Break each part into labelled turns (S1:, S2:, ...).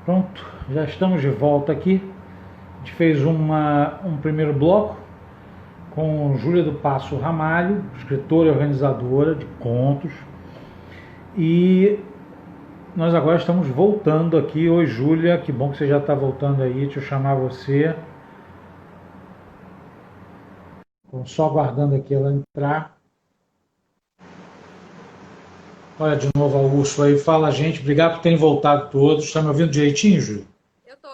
S1: Pronto, já estamos de volta aqui. A gente fez um primeiro bloco com Júlia do Passo Ramalho, escritora e organizadora de contos. E nós agora estamos voltando aqui. Oi, Júlia, que bom que você já está voltando aí. Deixa eu chamar você. Estou só aguardando aqui ela entrar. Olha de novo a Úrsula aí. Fala, gente. Obrigado por terem voltado todos. Está me ouvindo direitinho, Júlia?
S2: Eu tô.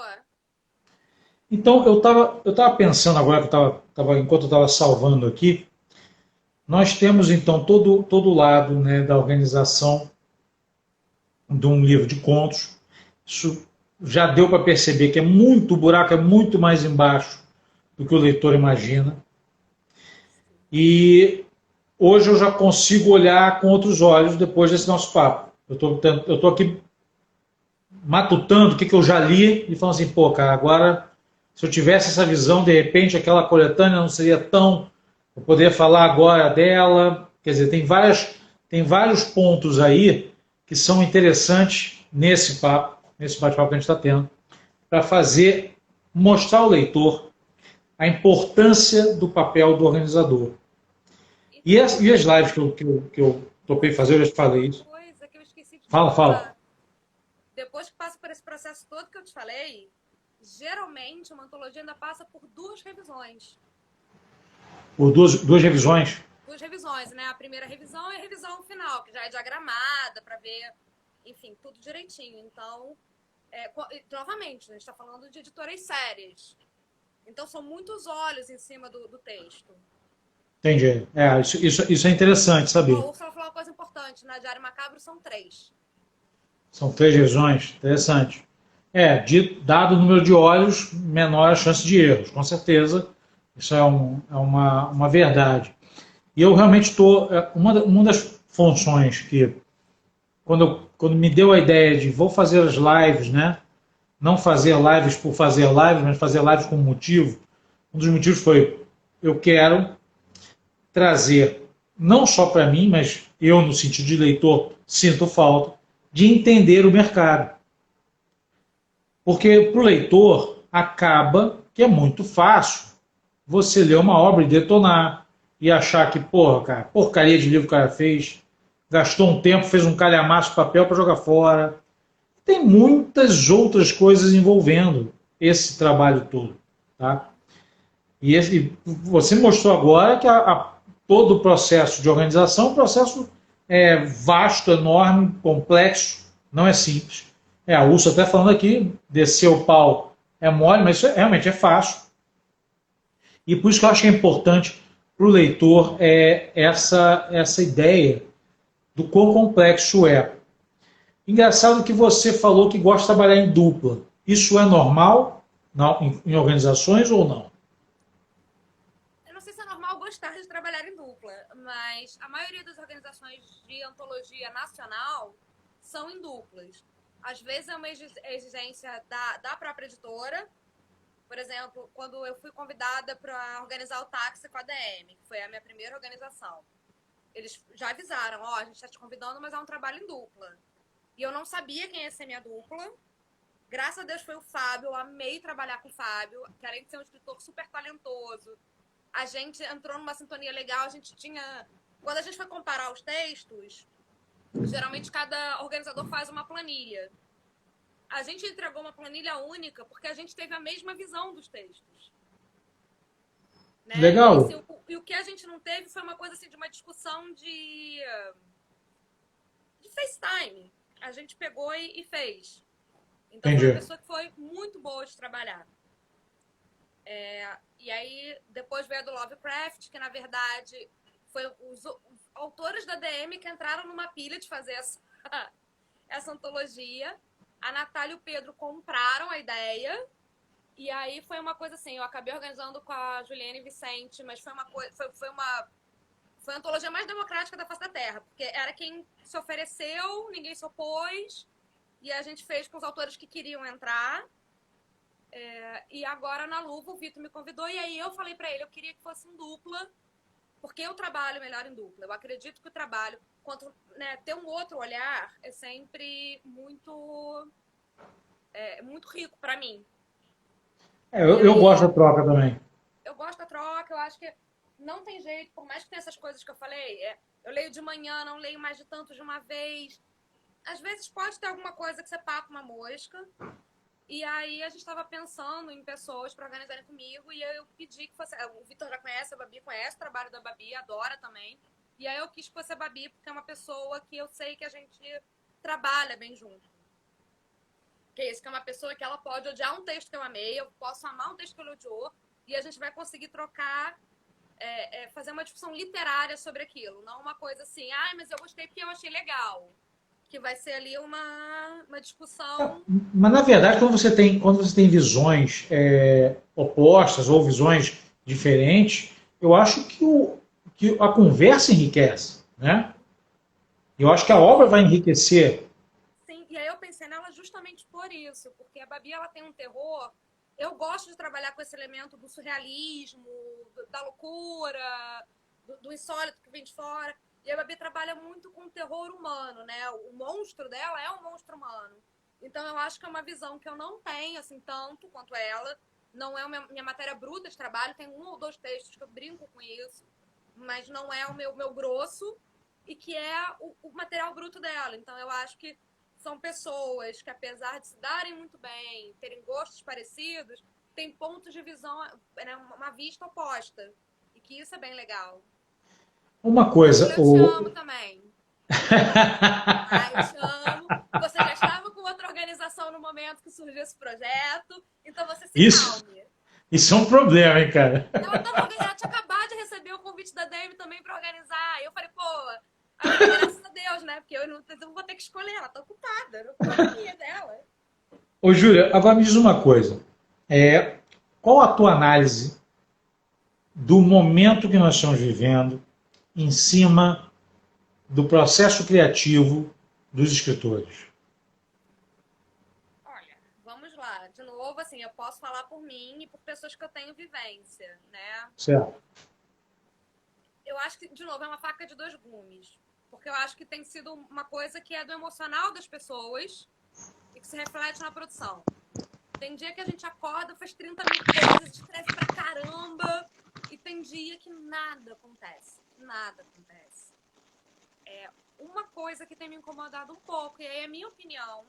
S1: Então, eu tava pensando agora, enquanto eu estava salvando aqui, nós temos então todo o lado, né, da organização de um livro de contos. Isso já deu para perceber que o buraco é muito mais embaixo do que o leitor imagina. E hoje eu já consigo olhar com outros olhos depois desse nosso papo. Eu tô aqui matutando o que eu já li e falando assim, pô, cara, agora se eu tivesse essa visão, de repente aquela coletânea não seria tão. Eu poderia falar agora dela. Quer dizer, tem vários pontos aí que são interessantes nesse bate-papo que a gente está tendo, para mostrar ao leitor a importância do papel do organizador. E
S2: Então,
S1: as lives que eu topei fazer, eu já te falei
S2: uma
S1: isso.
S2: coisa que eu esqueci de te
S1: Fala, fala.
S2: falar. Depois que passa por esse processo todo que eu te falei, geralmente uma antologia ainda passa por duas revisões.
S1: Por duas revisões.
S2: Duas revisões, né? A primeira revisão e a revisão final, que já é diagramada para ver, enfim, tudo direitinho. Então, novamente, a gente está falando de editoras sérias. Então, são muitos olhos em cima do texto.
S1: Entendi. Isso é interessante
S2: Ó, a
S1: saber.
S2: Úrsula falou uma coisa importante: na Diário Macabro são três.
S1: São três revisões, interessante. Dado o número de olhos, menor a chance de erros, com certeza. Isso é uma verdade. E eu realmente estou. Uma das funções que, quando me deu a ideia de vou fazer as lives, né? Não fazer lives por fazer lives, mas fazer lives com motivo. Um dos motivos foi: eu quero trazer, não só para mim, mas eu, no sentido de leitor, sinto falta, de entender o mercado. Porque para o leitor acaba que é muito fácil você ler uma obra e detonar e achar que, porra, cara, porcaria de livro que o cara fez, gastou um tempo, fez um calhamaço de papel para jogar fora. Tem muitas outras coisas envolvendo esse trabalho todo. Tá? E você mostrou agora que todo o processo de organização é um processo vasto, enorme, complexo, não é simples. A Úrsula até falando aqui, descer o pau é mole, mas isso realmente é fácil. E por isso que eu acho que é importante para o leitor essa ideia do quão complexo é. Engraçado que você falou que gosta de trabalhar em dupla. Isso é normal em organizações ou não?
S2: Eu não sei se é normal gostar de trabalhar em dupla, mas a maioria das organizações de antologia nacional são em duplas. Às vezes é uma exigência da própria editora. Por exemplo, quando eu fui convidada para organizar o táxi com a DM, que foi a minha primeira organização, eles já avisaram: ó, a gente está te convidando, mas é um trabalho em dupla. E eu não sabia quem ia ser minha dupla. Graças a Deus foi o Fábio, eu amei trabalhar com o Fábio, que além de ser um escritor super talentoso, a gente entrou numa sintonia legal, a gente tinha... Quando a gente foi comparar os textos, geralmente cada organizador faz uma planilha. A gente entregou uma planilha única porque a gente teve a mesma visão dos textos. Né? E,
S1: Legal,
S2: assim, o que a gente não teve foi uma coisa assim de uma discussão de FaceTime. A gente pegou e fez. Então foi uma
S1: entendi.
S2: pessoa que foi muito boa de trabalhar. E aí depois veio a do Lovecraft, que na verdade foi os autores da DM que entraram numa pilha de fazer essa antologia. A Natália e o Pedro compraram a ideia. E aí foi uma coisa assim, eu acabei organizando com a Juliane Vicente, mas foi uma coisa, foi a antologia mais democrática da face da Terra, porque era quem se ofereceu, ninguém se opôs, e a gente fez com os autores que queriam entrar. E agora na Luva o Vitor me convidou, e aí eu falei para ele, eu queria que fosse em dupla, porque eu trabalho melhor em dupla. Eu acredito que o trabalho, ter um outro olhar é sempre muito é muito rico para mim.
S1: Eu gosto da troca também.
S2: Eu gosto da troca, eu acho que não tem jeito, por mais que tenha essas coisas que eu falei, eu leio de manhã, não leio mais de tanto de uma vez. Às vezes pode ter alguma coisa que você papa uma mosca. E aí a gente estava pensando em pessoas para organizarem comigo e eu pedi que fosse... O Vitor já conhece, a Babi conhece o trabalho da Babi, adora também. E aí eu quis que fosse a Babi, porque é uma pessoa que eu sei que a gente trabalha bem junto. Que é isso, que é uma pessoa que ela pode odiar um texto que eu amei, eu posso amar um texto que ele odiou, e a gente vai conseguir trocar, fazer uma discussão literária sobre aquilo. Não uma coisa assim, mas eu gostei porque eu achei legal. Que vai ser ali uma discussão.
S1: Mas, na verdade, quando você tem visões opostas ou visões diferentes, eu acho que a conversa enriquece, né? Eu acho que a obra vai enriquecer.
S2: Sim, e aí eu pensei nela justamente por isso, porque a Babi ela tem um terror. Eu gosto de trabalhar com esse elemento do surrealismo, da loucura, do insólito que vem de fora. E a Babi trabalha muito com o terror humano, né? O monstro dela é um monstro humano. Então eu acho que é uma visão que eu não tenho, assim, tanto quanto ela. Não é minha matéria bruta de trabalho, tem 1 ou 2 textos que eu brinco com isso, mas não é o meu grosso, e que é o material bruto dela. Então eu acho que são pessoas que, apesar de se darem muito bem, terem gostos parecidos, têm pontos de visão, né, uma vista oposta. E que isso é bem legal.
S1: Uma coisa.
S2: Eu te amo também. Eu te amo. Você já estava com outra organização no momento que surgiu esse projeto, então você se calme.
S1: Isso é um problema, hein, cara?
S2: Ela tinha acabado de receber o convite da Demi também para organizar. E eu falei, graças a Deus, né? Porque eu não vou ter que escolher, ela tá ocupada. Não é dela.
S1: Ô, Júlia, agora me diz uma coisa. Qual a tua análise do momento que nós estamos vivendo em cima do processo criativo dos escritores?
S2: Olha, vamos lá. De novo, assim, eu posso falar por mim e por pessoas que eu tenho vivência, né?
S1: Certo.
S2: Eu acho que, de novo, é uma faca de 2 gumes. Porque eu acho que tem sido uma coisa que é do emocional das pessoas e que se reflete na produção. Tem dia que a gente acorda, faz 30 mil coisas, escreve pra caramba, e tem dia que nada acontece. Nada acontece. Uma coisa que tem me incomodado um pouco, e aí é a minha opinião,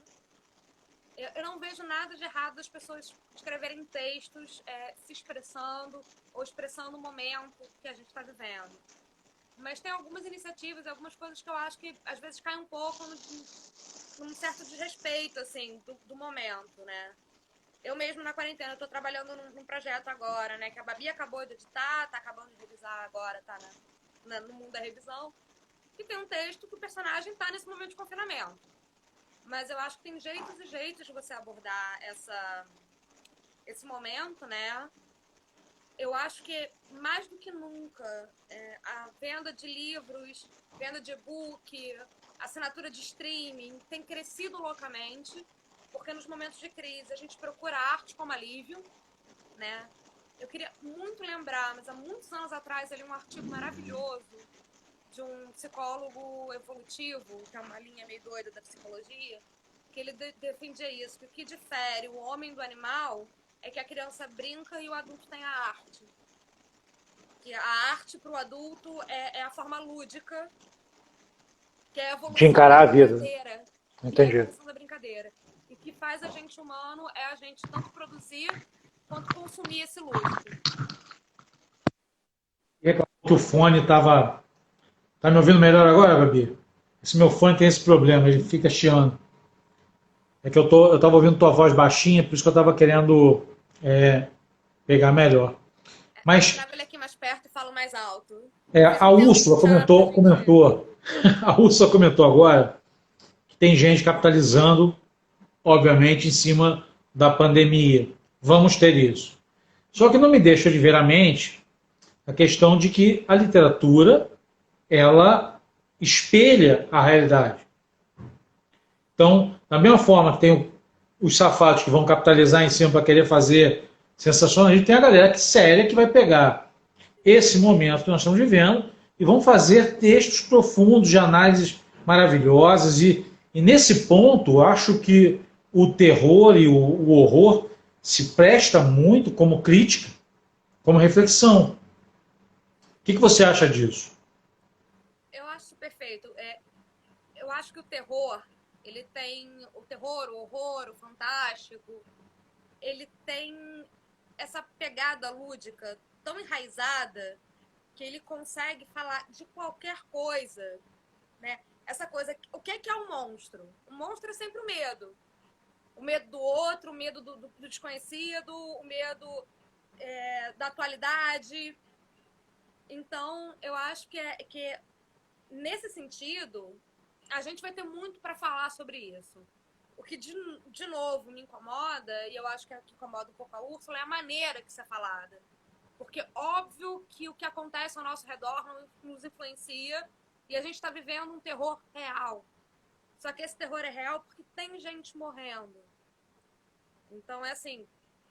S2: eu não vejo nada de errado das pessoas escreverem textos se expressando ou expressando o momento que a gente está vivendo. Mas tem algumas iniciativas e algumas coisas que eu acho que às vezes caem um pouco num certo desrespeito, assim, do momento, né? Eu mesmo na quarentena estou trabalhando num projeto agora, né? Que a Babi acabou de editar, está acabando de revisar agora, tá no mundo da revisão. E tem um texto que o personagem está nesse momento de confinamento. Mas eu acho que tem jeitos e jeitos de você abordar esse momento, né? Eu acho que, mais do que nunca, a venda de livros, venda de e-book, assinatura de streaming tem crescido loucamente, porque nos momentos de crise a gente procura arte como alívio, né? Eu queria muito lembrar, mas há muitos anos atrás, ali um artigo maravilhoso de um psicólogo evolutivo, que é uma linha meio doida da psicologia, que ele defendia isso, que o que difere o homem do animal é que a criança brinca e o adulto tem a arte. Que a arte para o adulto é a forma lúdica, que é a evolução
S3: de encarar
S2: da
S3: a vida.
S2: brincadeira.
S3: Entendi.
S2: É a evolução da brincadeira. E o que faz a gente humano é a gente tanto produzir quanto consumir esse lúdico.
S1: E que o fone estava... Tá me ouvindo melhor agora, Babi? Esse meu fone tem esse problema, ele fica chiando. É que eu estava ouvindo tua voz baixinha, por isso que eu estava querendo pegar melhor. Mas
S2: eu trago ele aqui mais perto e falo mais alto.
S1: A Úrsula comentou a Úrsula comentou agora que tem gente capitalizando, obviamente, em cima da pandemia. Vamos ter isso. Só que não me deixa de ver à mente a questão de que a literatura ela espelha a realidade. Então, da mesma forma que tem os safados que vão capitalizar em cima para querer fazer sensacionalismo, tem a galera séria que vai pegar esse momento que nós estamos vivendo e vão fazer textos profundos de análises maravilhosas. E nesse ponto, acho que o terror e o horror se presta muito como crítica, como reflexão. O que você acha disso?
S2: Eu acho perfeito. Eu acho que o terror, ele tem o terror, o horror, o fantástico, ele tem essa pegada lúdica tão enraizada que ele consegue falar de qualquer coisa, né? Essa coisa, o que é um monstro? O monstro é sempre o medo. O medo do outro, o medo do desconhecido, o medo da atualidade. Então, eu acho que nesse sentido, a gente vai ter muito para falar sobre isso. O que, de novo, me incomoda, e eu acho que é o que incomoda um pouco a Úrsula, é a maneira que isso é falada. Porque óbvio que o que acontece ao nosso redor nos influencia e a gente está vivendo um terror real. Só que esse terror é real porque tem gente morrendo. Então, é assim,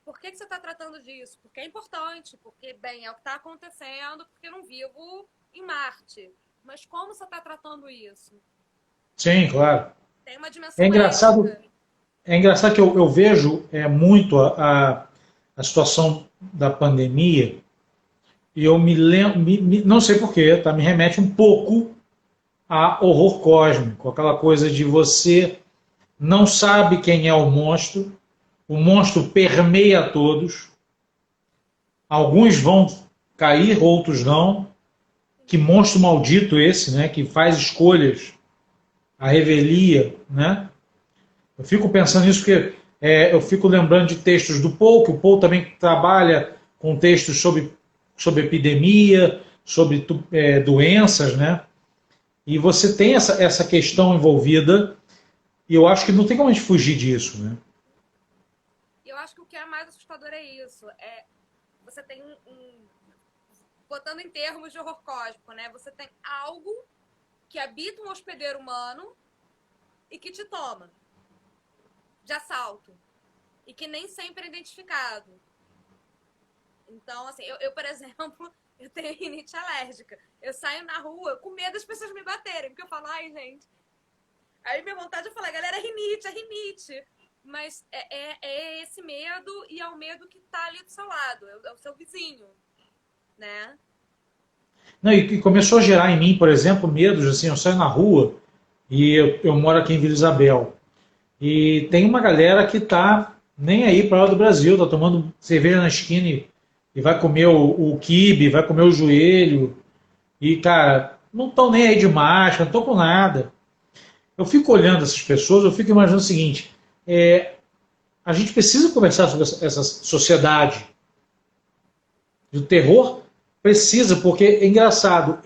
S2: por que você está tratando disso? Porque é importante, porque, bem, é o que está acontecendo, porque eu não vivo em Marte. Mas como você está tratando isso?
S1: Sim, claro.
S2: Tem uma
S1: É
S2: dimensão
S1: engraçado,
S2: ética.
S1: é engraçado que eu vejo muito a situação da pandemia e eu me lembro, não sei porquê, tá? Me remete um pouco a horror cósmico, aquela coisa de você não sabe quem é o monstro permeia todos, alguns vão cair, outros não. Que monstro maldito esse, né? Que faz escolhas, a revelia, né? Eu fico pensando nisso porque eu fico lembrando de textos do Paul, que o Paul também trabalha com textos sobre epidemia, sobre doenças, né? E você tem essa questão envolvida, e eu acho que não tem como a gente fugir disso, né?
S2: E eu acho que o que é mais assustador é isso. Você tem botando em termos de horror cósmico, né? Você tem algo que habita um hospedeiro humano e que te toma de assalto. E que nem sempre é identificado. Então, assim, por exemplo, eu tenho rinite alérgica. Eu saio na rua com medo das pessoas me baterem, porque eu falo, ai, gente. Aí minha vontade é falar, galera, é rinite, é rinite. Mas é esse medo e é o medo que tá ali do seu lado, é o seu vizinho, né?
S1: Não, e começou a gerar em mim, por exemplo, medos, assim, eu saio na rua e eu moro aqui em Vila Isabel. E tem uma galera que tá nem aí para lá do Brasil, tá tomando cerveja na esquina e vai comer o quibe, vai comer o joelho. E, cara, não estão nem aí de máscara, não estão com nada. Eu fico olhando essas pessoas, eu fico imaginando o seguinte: a gente precisa conversar sobre essa sociedade do terror, precisa, porque é engraçado.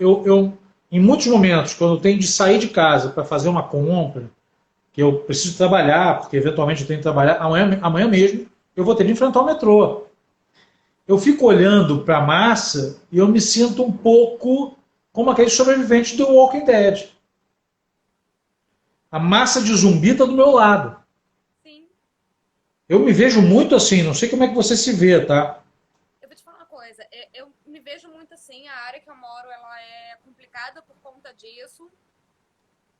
S1: Em muitos momentos, quando eu tenho de sair de casa para fazer uma compra, que eu preciso trabalhar, porque eventualmente eu tenho que trabalhar, amanhã mesmo eu vou ter de enfrentar o metrô. Eu fico olhando para a massa e eu me sinto um pouco como aqueles sobreviventes do Walking Dead. A massa de zumbi está do meu lado.
S2: Sim.
S1: Eu me vejo muito assim, não sei como é que você se vê, tá?
S2: Eu vou te falar uma coisa, eu me vejo muito assim, a área que eu moro, ela é complicada por conta disso.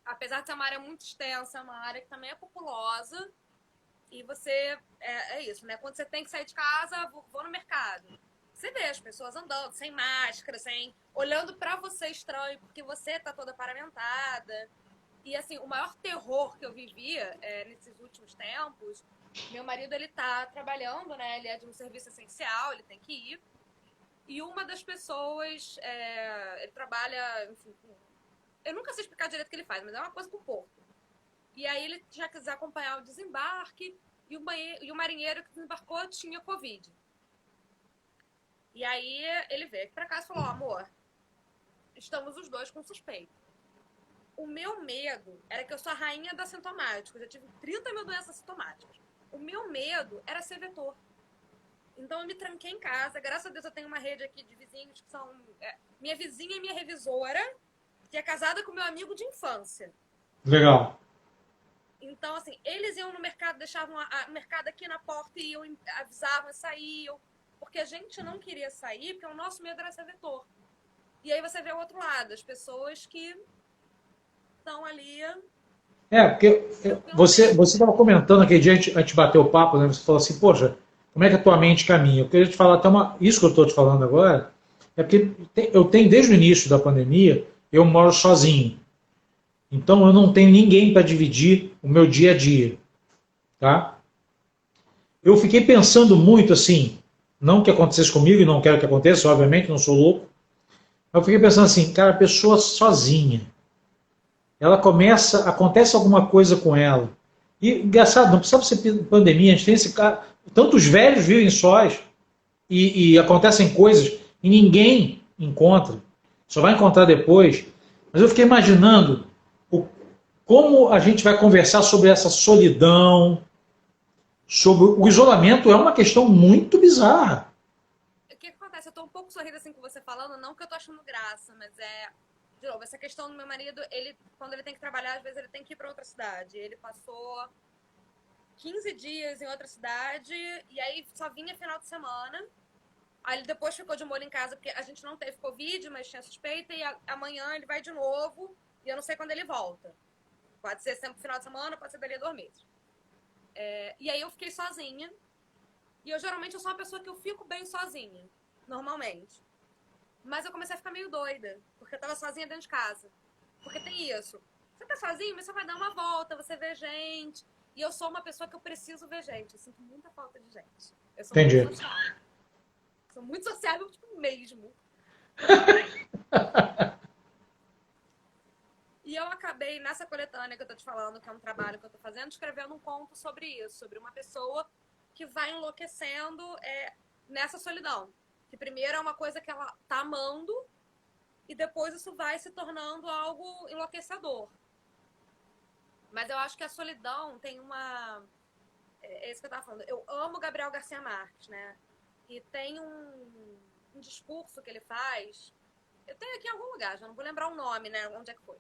S2: Apesar de ser uma área muito extensa, é uma área que também é populosa. E você, é isso, né? Quando você tem que sair de casa, vou no mercado. Você vê as pessoas andando sem máscara, olhando para você estranho, porque você tá toda paramentada. E assim, o maior terror que eu vivia nesses últimos tempos, meu marido ele tá trabalhando, né? Ele é de um serviço essencial, ele tem que ir. E uma das pessoas, ele trabalha, enfim, eu nunca sei explicar direito o que ele faz, mas é uma coisa com porto. E aí ele já quis acompanhar o desembarque e o marinheiro que desembarcou tinha Covid. E aí ele veio aqui pra casa e falou, amor, estamos os dois com suspeito. O meu medo era que eu sou a rainha da sintomática. Eu já tive 30 mil doenças sintomáticas. O meu medo era ser vetor. Então eu me tranquei em casa. Graças a Deus eu tenho uma rede aqui de vizinhos que são... minha vizinha e minha revisora, que é casada com meu amigo de infância.
S1: Legal.
S2: Então, assim, eles iam no mercado, deixavam o mercado aqui na porta e iam, avisavam e saíam. Porque a gente não queria sair, porque o nosso medo era ser vetor. E aí você vê o outro lado, as pessoas que estão ali.
S1: Porque você estava comentando aquele dia, a gente bateu o papo, né? Você falou assim, poxa, como é que a tua mente caminha? Eu queria te falar até isso que eu estou te falando agora, é porque eu tenho, desde o início da pandemia, eu moro sozinho. Então eu não tenho ninguém para dividir o meu dia a dia, tá? Eu fiquei pensando muito assim, não que acontecesse comigo e não quero que aconteça, obviamente, não sou louco. Eu fiquei pensando assim, cara, a pessoa sozinha, ela acontece alguma coisa com ela. E engraçado, não precisa ser pandemia, a gente tem esse cara, tantos velhos vivem sós e acontecem coisas e ninguém encontra, só vai encontrar depois. Mas eu fiquei imaginando como a gente vai conversar sobre essa solidão, sobre o isolamento, é uma questão muito bizarra.
S2: O que acontece? Eu tô um pouco sorrindo assim com você falando, não que eu tô achando graça, mas de novo, essa questão do meu marido, quando ele tem que trabalhar, às vezes ele tem que ir pra outra cidade. Ele passou 15 dias em outra cidade e aí só vinha final de semana. Aí ele depois ficou de molho em casa, porque a gente não teve Covid, mas tinha suspeita, e amanhã ele vai de novo, e eu não sei quando ele volta. Pode ser sempre final de semana, pode ser dali a 2 meses. E aí eu fiquei sozinha, e eu geralmente sou uma pessoa que eu fico bem sozinha, normalmente. Mas eu comecei a ficar meio doida, porque eu tava sozinha dentro de casa. Porque tem isso, você tá sozinho, mas você vai dar uma volta, você vê gente, e eu sou uma pessoa que eu preciso ver gente, eu sinto muita falta de gente. Eu sou
S1: Entendi.
S2: muito sociável. Sou muito sociável, tipo, mesmo. E eu acabei, nessa coletânea que eu tô te falando, que é um trabalho que eu tô fazendo, escrevendo um conto sobre isso, sobre uma pessoa que vai enlouquecendo nessa solidão. Que primeiro é uma coisa que ela tá amando, e depois isso vai se tornando algo enlouquecedor. Mas eu acho que a solidão tem uma... É isso que eu tava falando. Eu amo Gabriel Garcia Marques, né? E tem um discurso que ele faz, eu tenho aqui em algum lugar, já não vou lembrar o nome, né, onde é que foi,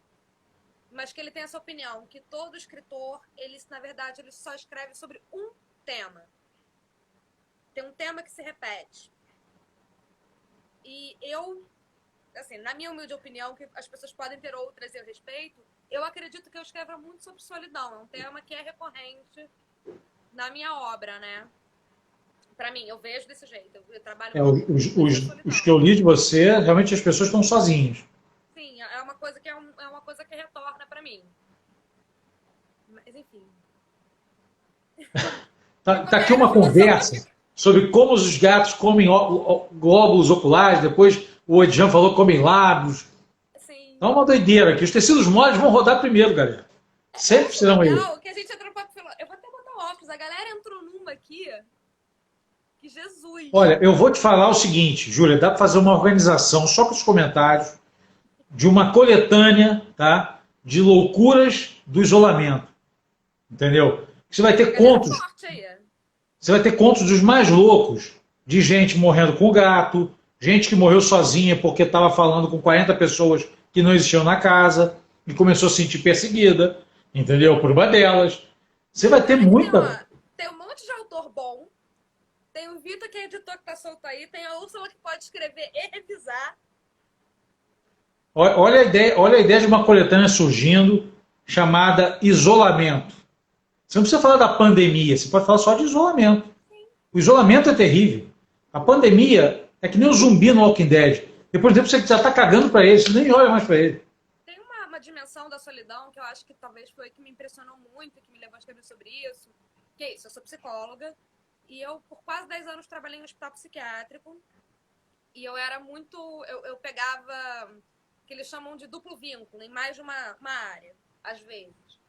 S2: mas que ele tem essa opinião, que todo escritor, na verdade, ele só escreve sobre um tema. Tem um tema que se repete. E eu, assim, na minha humilde opinião, que as pessoas podem ter outras e eu respeito, eu acredito que eu escrevo muito sobre solidão, é um tema que é recorrente na minha obra, né? Pra mim, eu vejo desse jeito. Eu trabalho
S1: os que eu li de você, realmente as pessoas estão sozinhas.
S2: Sim, é uma coisa que uma coisa que retorna pra mim. Mas enfim.
S1: Tá aqui uma conversa sobre como os gatos comem glóbulos oculares, depois o Edjan falou que comem lábios.
S2: Sim.
S1: É uma doideira aqui. Os tecidos moles vão rodar primeiro, galera. Sempre serão aí.
S2: Que a gente entrou pra... Eu vou até botar o óculos. A galera entrou numa aqui. Que Jesus.
S1: Olha, eu vou te falar o seguinte, Júlia, dá para fazer uma organização só com os comentários de uma coletânea, tá? De loucuras do isolamento. Entendeu? Você vai ter contos. Você vai ter contos dos mais loucos, de gente morrendo com o gato, gente que morreu sozinha porque estava falando com 40 pessoas que não existiam na casa e começou a se sentir perseguida, entendeu? Por uma delas. Você vai ter muita...
S2: Tem um monte de autor bom, tem o Vitor, que é editor, que tá solto aí, tem a Úrsula, que pode escrever e revisar.
S1: Olha a ideia de uma coletânea surgindo chamada Isolamento. Você não precisa falar da pandemia, você pode falar só de isolamento. O isolamento é terrível. A pandemia é que nem o zumbi no Walking Dead. Depois de tempo você já está cagando para ele, você nem olha mais para ele.
S2: Tem uma dimensão da solidão que eu acho que talvez foi que me impressionou muito, que me levou a escrever sobre isso. Que é isso, eu sou psicóloga e eu por quase 10 anos trabalhei em um hospital psiquiátrico e eu era muito... Eu pegava o que eles chamam de duplo vínculo em mais de uma área, às vezes.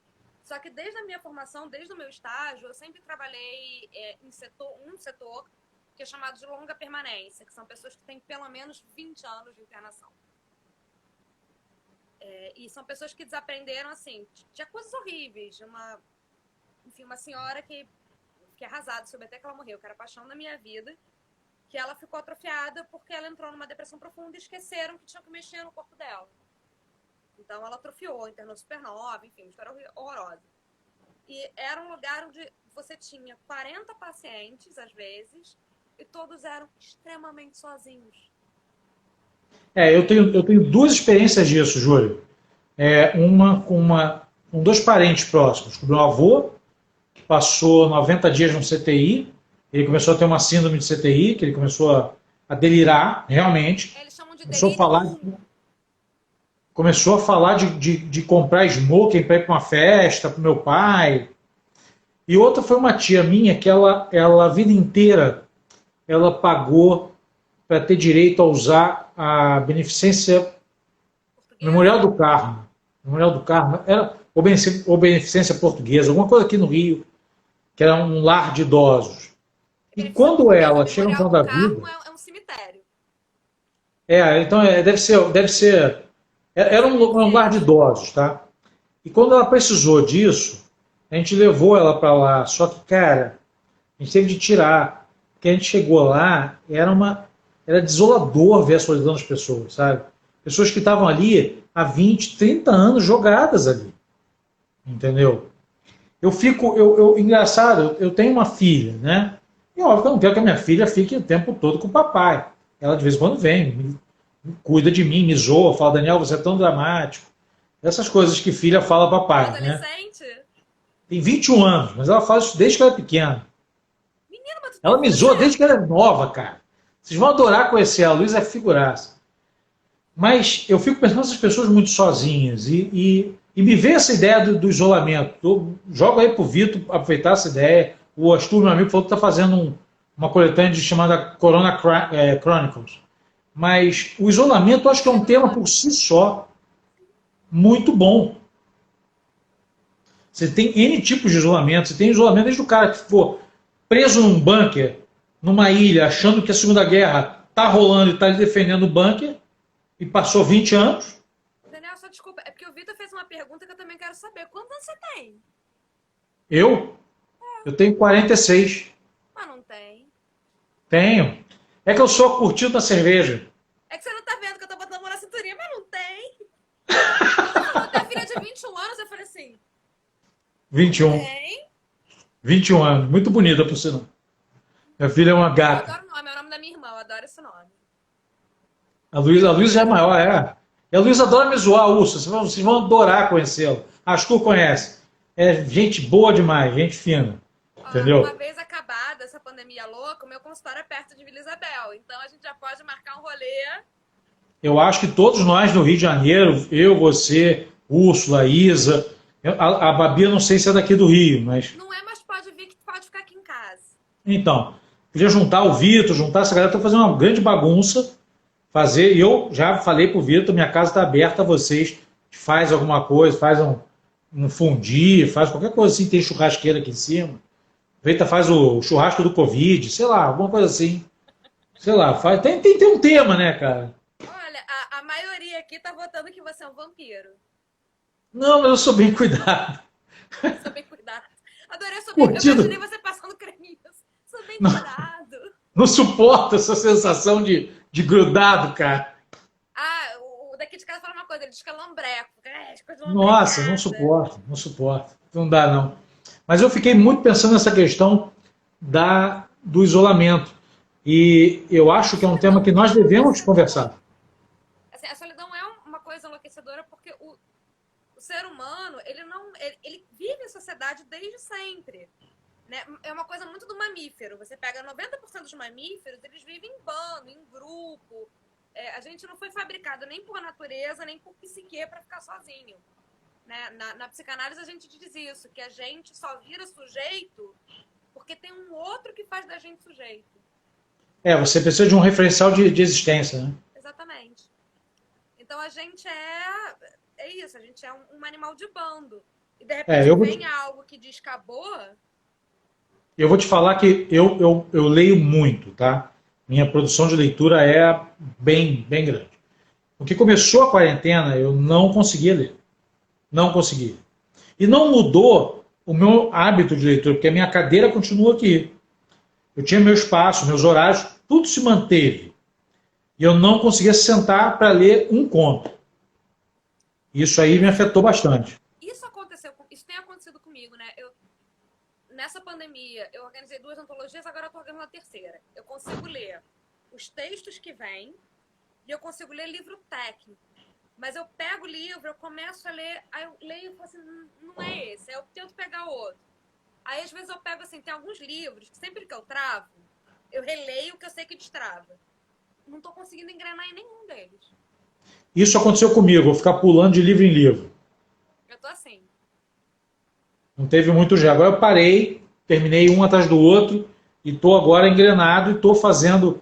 S2: Só que desde a minha formação, desde o meu estágio, eu sempre trabalhei em um setor que é chamado de longa permanência, que são pessoas que têm pelo menos 20 anos de internação. E são pessoas que desaprenderam, assim, tinha coisas horríveis. Uma senhora que fiquei arrasada, soube até que ela morreu, que era a paixão da minha vida, que ela ficou atrofiada porque ela entrou numa depressão profunda e esqueceram que tinha que mexer no corpo dela. Então ela atrofiou, internou supernova, enfim, uma história horrorosa. E era um lugar onde você tinha 40 pacientes, às vezes, e todos eram extremamente sozinhos.
S1: Eu tenho duas experiências disso, Júlio. Uma com com dois parentes próximos. O meu avô, que passou 90 dias no CTI, ele começou a ter uma síndrome de CTI, que ele começou a delirar, realmente.
S2: Eles chamam de
S1: Começou a
S2: delírio.
S1: falar, de comprar smoking para ir para uma festa, para o meu pai. E outra foi uma tia minha que ela a vida inteira, ela pagou para ter direito a usar a beneficência Memorial do Carmo. Memorial do Carmo era ou beneficência portuguesa, alguma coisa aqui no Rio, que era um lar de idosos. E quando ela chega no
S2: Memorial
S1: final
S2: do
S1: da
S2: Carmo
S1: vida,
S2: é um cemitério.
S1: então deve ser, era um lar de idosos, tá? E quando ela precisou disso, a gente levou ela para lá. Só que, cara, a gente teve de tirar. Porque a gente chegou lá, era desolador ver a solidão das pessoas, sabe? Pessoas que estavam ali há 20, 30 anos jogadas ali. Entendeu? Engraçado, eu tenho uma filha, né? E óbvio que eu não quero que a minha filha fique o tempo todo com o papai. Ela de vez em quando vem, cuida de mim, me zoa, fala, Daniel, você é tão dramático. Essas coisas que filha fala papai, né?
S2: Adolescente?
S1: Tem 21 anos, mas ela faz isso desde que ela é pequena.
S2: Menino, mas tu
S1: Ela
S2: tem
S1: me zoa desde
S2: 27.
S1: que ela é nova, cara. Vocês vão adorar conhecer ela. A Luísa é figuraça. Mas eu fico pensando nessas pessoas muito sozinhas e me vê essa ideia do isolamento. Eu jogo aí pro Vitor aproveitar essa ideia. O Astur, meu amigo, falou que está fazendo uma coletânea chamada Corona Chronicles. Mas o isolamento eu acho que é um tema por si só muito bom. Você tem N tipos de isolamento. Você tem isolamento desde o cara que for preso num bunker, numa ilha, achando que a Segunda Guerra está rolando e está defendendo o bunker, e passou 20 anos.
S2: Daniel, só desculpa. É porque o Vitor fez uma pergunta que eu também quero saber. Quantos anos você tem?
S1: Eu tenho 46.
S2: Mas não tem.
S1: Tenho. É que eu sou curtido da cerveja.
S2: É que você não tá vendo que eu tô botando a mão na cinturinha, mas não tem. Você falou que a filha de 21 anos, eu falei assim,
S1: 21.
S2: tem?
S1: 21 anos. Muito bonita, por sinal. Minha filha é uma
S2: Eu
S1: gata.
S2: adoro o nome, é o nome da minha irmã, eu adoro esse nome.
S1: A Luísa já é maior, é. E a Luísa adora me zoar, Urso. Vocês vão adorar conhecê-la. Acho que tu conhece. É gente boa demais, gente fina.
S2: Ó, uma
S1: Entendeu?
S2: vez acabada essa pandemia louca, o meu consultório é perto de Vila Isabel. Então a gente já pode marcar um rolê.
S1: Eu acho que todos nós no Rio de Janeiro, eu, você, Úrsula, Isa, a Babi, eu não sei se é daqui do Rio, mas.
S2: Não é, mas pode vir que pode ficar aqui em casa.
S1: Então, podia juntar o Vitor, juntar essa galera para fazer uma grande bagunça. E eu já falei pro Vitor, minha casa está aberta a vocês. Faz alguma coisa, faz um fundi, faz qualquer coisa assim, tem churrasqueira aqui em cima. Aproveita, faz o churrasco do Covid, sei lá, alguma coisa assim. Sei lá, faz. Tem um tema, né, cara?
S2: Olha, a maioria aqui tá votando que você é um vampiro.
S1: Não, mas eu sou bem cuidado.
S2: Sou bem cuidado. Adorei, sou bem. Eu imaginei
S1: Curtido.
S2: você passando creminhos. Sou bem
S1: Não,
S2: cuidado.
S1: não suporto essa sensação de grudado, cara.
S2: Ah, o daqui de casa fala uma coisa, ele diz que é lambreco. É, coisa
S1: Nossa, não
S2: lambrecada.
S1: suporto, não suporto. Não dá, não. Mas eu fiquei muito pensando nessa questão do isolamento. E eu acho que é um tema que nós devemos conversar.
S2: Assim, a solidão é uma coisa enlouquecedora porque o ser humano, ele vive em sociedade desde sempre. Né? É uma coisa muito do mamífero. Você pega 90% dos mamíferos, eles vivem em bando, em grupo. A gente não foi fabricado nem por natureza, nem por psique para ficar sozinho. Né? Na psicanálise a gente diz isso, que a gente só vira sujeito porque tem um outro que faz da gente sujeito.
S1: Você precisa de um referencial de existência, né?
S2: Exatamente. Então a gente é isso, a gente é um animal de bando. E de repente vem algo que descabou.
S1: Eu vou te falar que eu leio muito, tá? Minha produção de leitura é bem, bem grande. Porque começou a quarentena, eu não conseguia ler. Não conseguia. E não mudou o meu hábito de leitura, porque a minha cadeira continua aqui. Eu tinha meu espaço, meus horários, tudo se manteve. E eu não conseguia sentar para ler um conto. Isso aí me afetou bastante.
S2: Isso tem acontecido comigo, né? Nessa pandemia, eu organizei 2 antologias, agora eu estou organizando a terceira. Eu consigo ler os textos que vêm e eu consigo ler livro técnico. Mas eu pego o livro, eu começo a ler, aí eu leio e falo assim, não é esse, aí eu tento pegar outro. Aí às vezes eu pego assim, tem alguns livros que sempre que eu travo, eu releio o que eu sei que destrava. Não tô conseguindo engrenar em nenhum deles.
S1: Isso aconteceu comigo, eu ficar pulando de livro em livro.
S2: Eu tô assim.
S1: Não teve muito jeito. Agora eu parei, terminei um atrás do outro e estou agora engrenado e estou fazendo.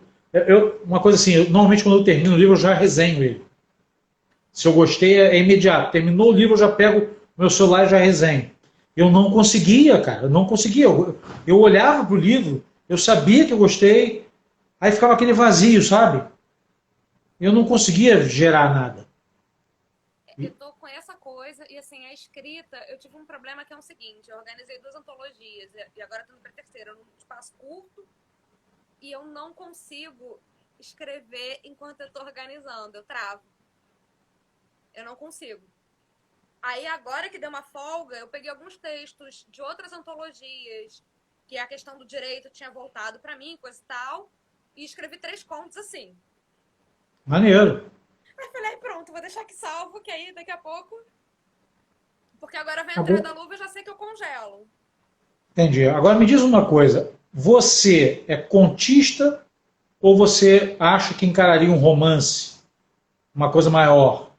S1: Uma coisa assim, normalmente quando eu termino o livro eu já resenho ele. Se eu gostei é imediato. Terminou o livro eu já pego meu celular e já resenho. Eu não conseguia, cara, eu não conseguia. Eu olhava para o livro, eu sabia que eu gostei, aí ficava aquele vazio, sabe? Eu não conseguia gerar nada.
S2: Eu tô com essa coisa e assim, a escrita, eu tive um problema que é o seguinte, eu organizei 2 antologias e agora tô indo pra terceira, num espaço curto e eu não consigo escrever enquanto eu tô organizando, eu travo. Eu não consigo. Aí agora que deu uma folga, eu peguei alguns textos de outras antologias, que a questão do direito tinha voltado pra mim, coisa e tal, e escrevi 3 contos assim.
S1: Maneiro.
S2: Aí falei, pronto, vou deixar aqui salvo, que aí daqui a pouco. Porque agora vai entrar
S1: Agora,
S2: da luva e eu já sei que eu congelo.
S1: entendi. Agora me diz uma coisa: você é contista ou você acha que encararia um romance, uma coisa maior?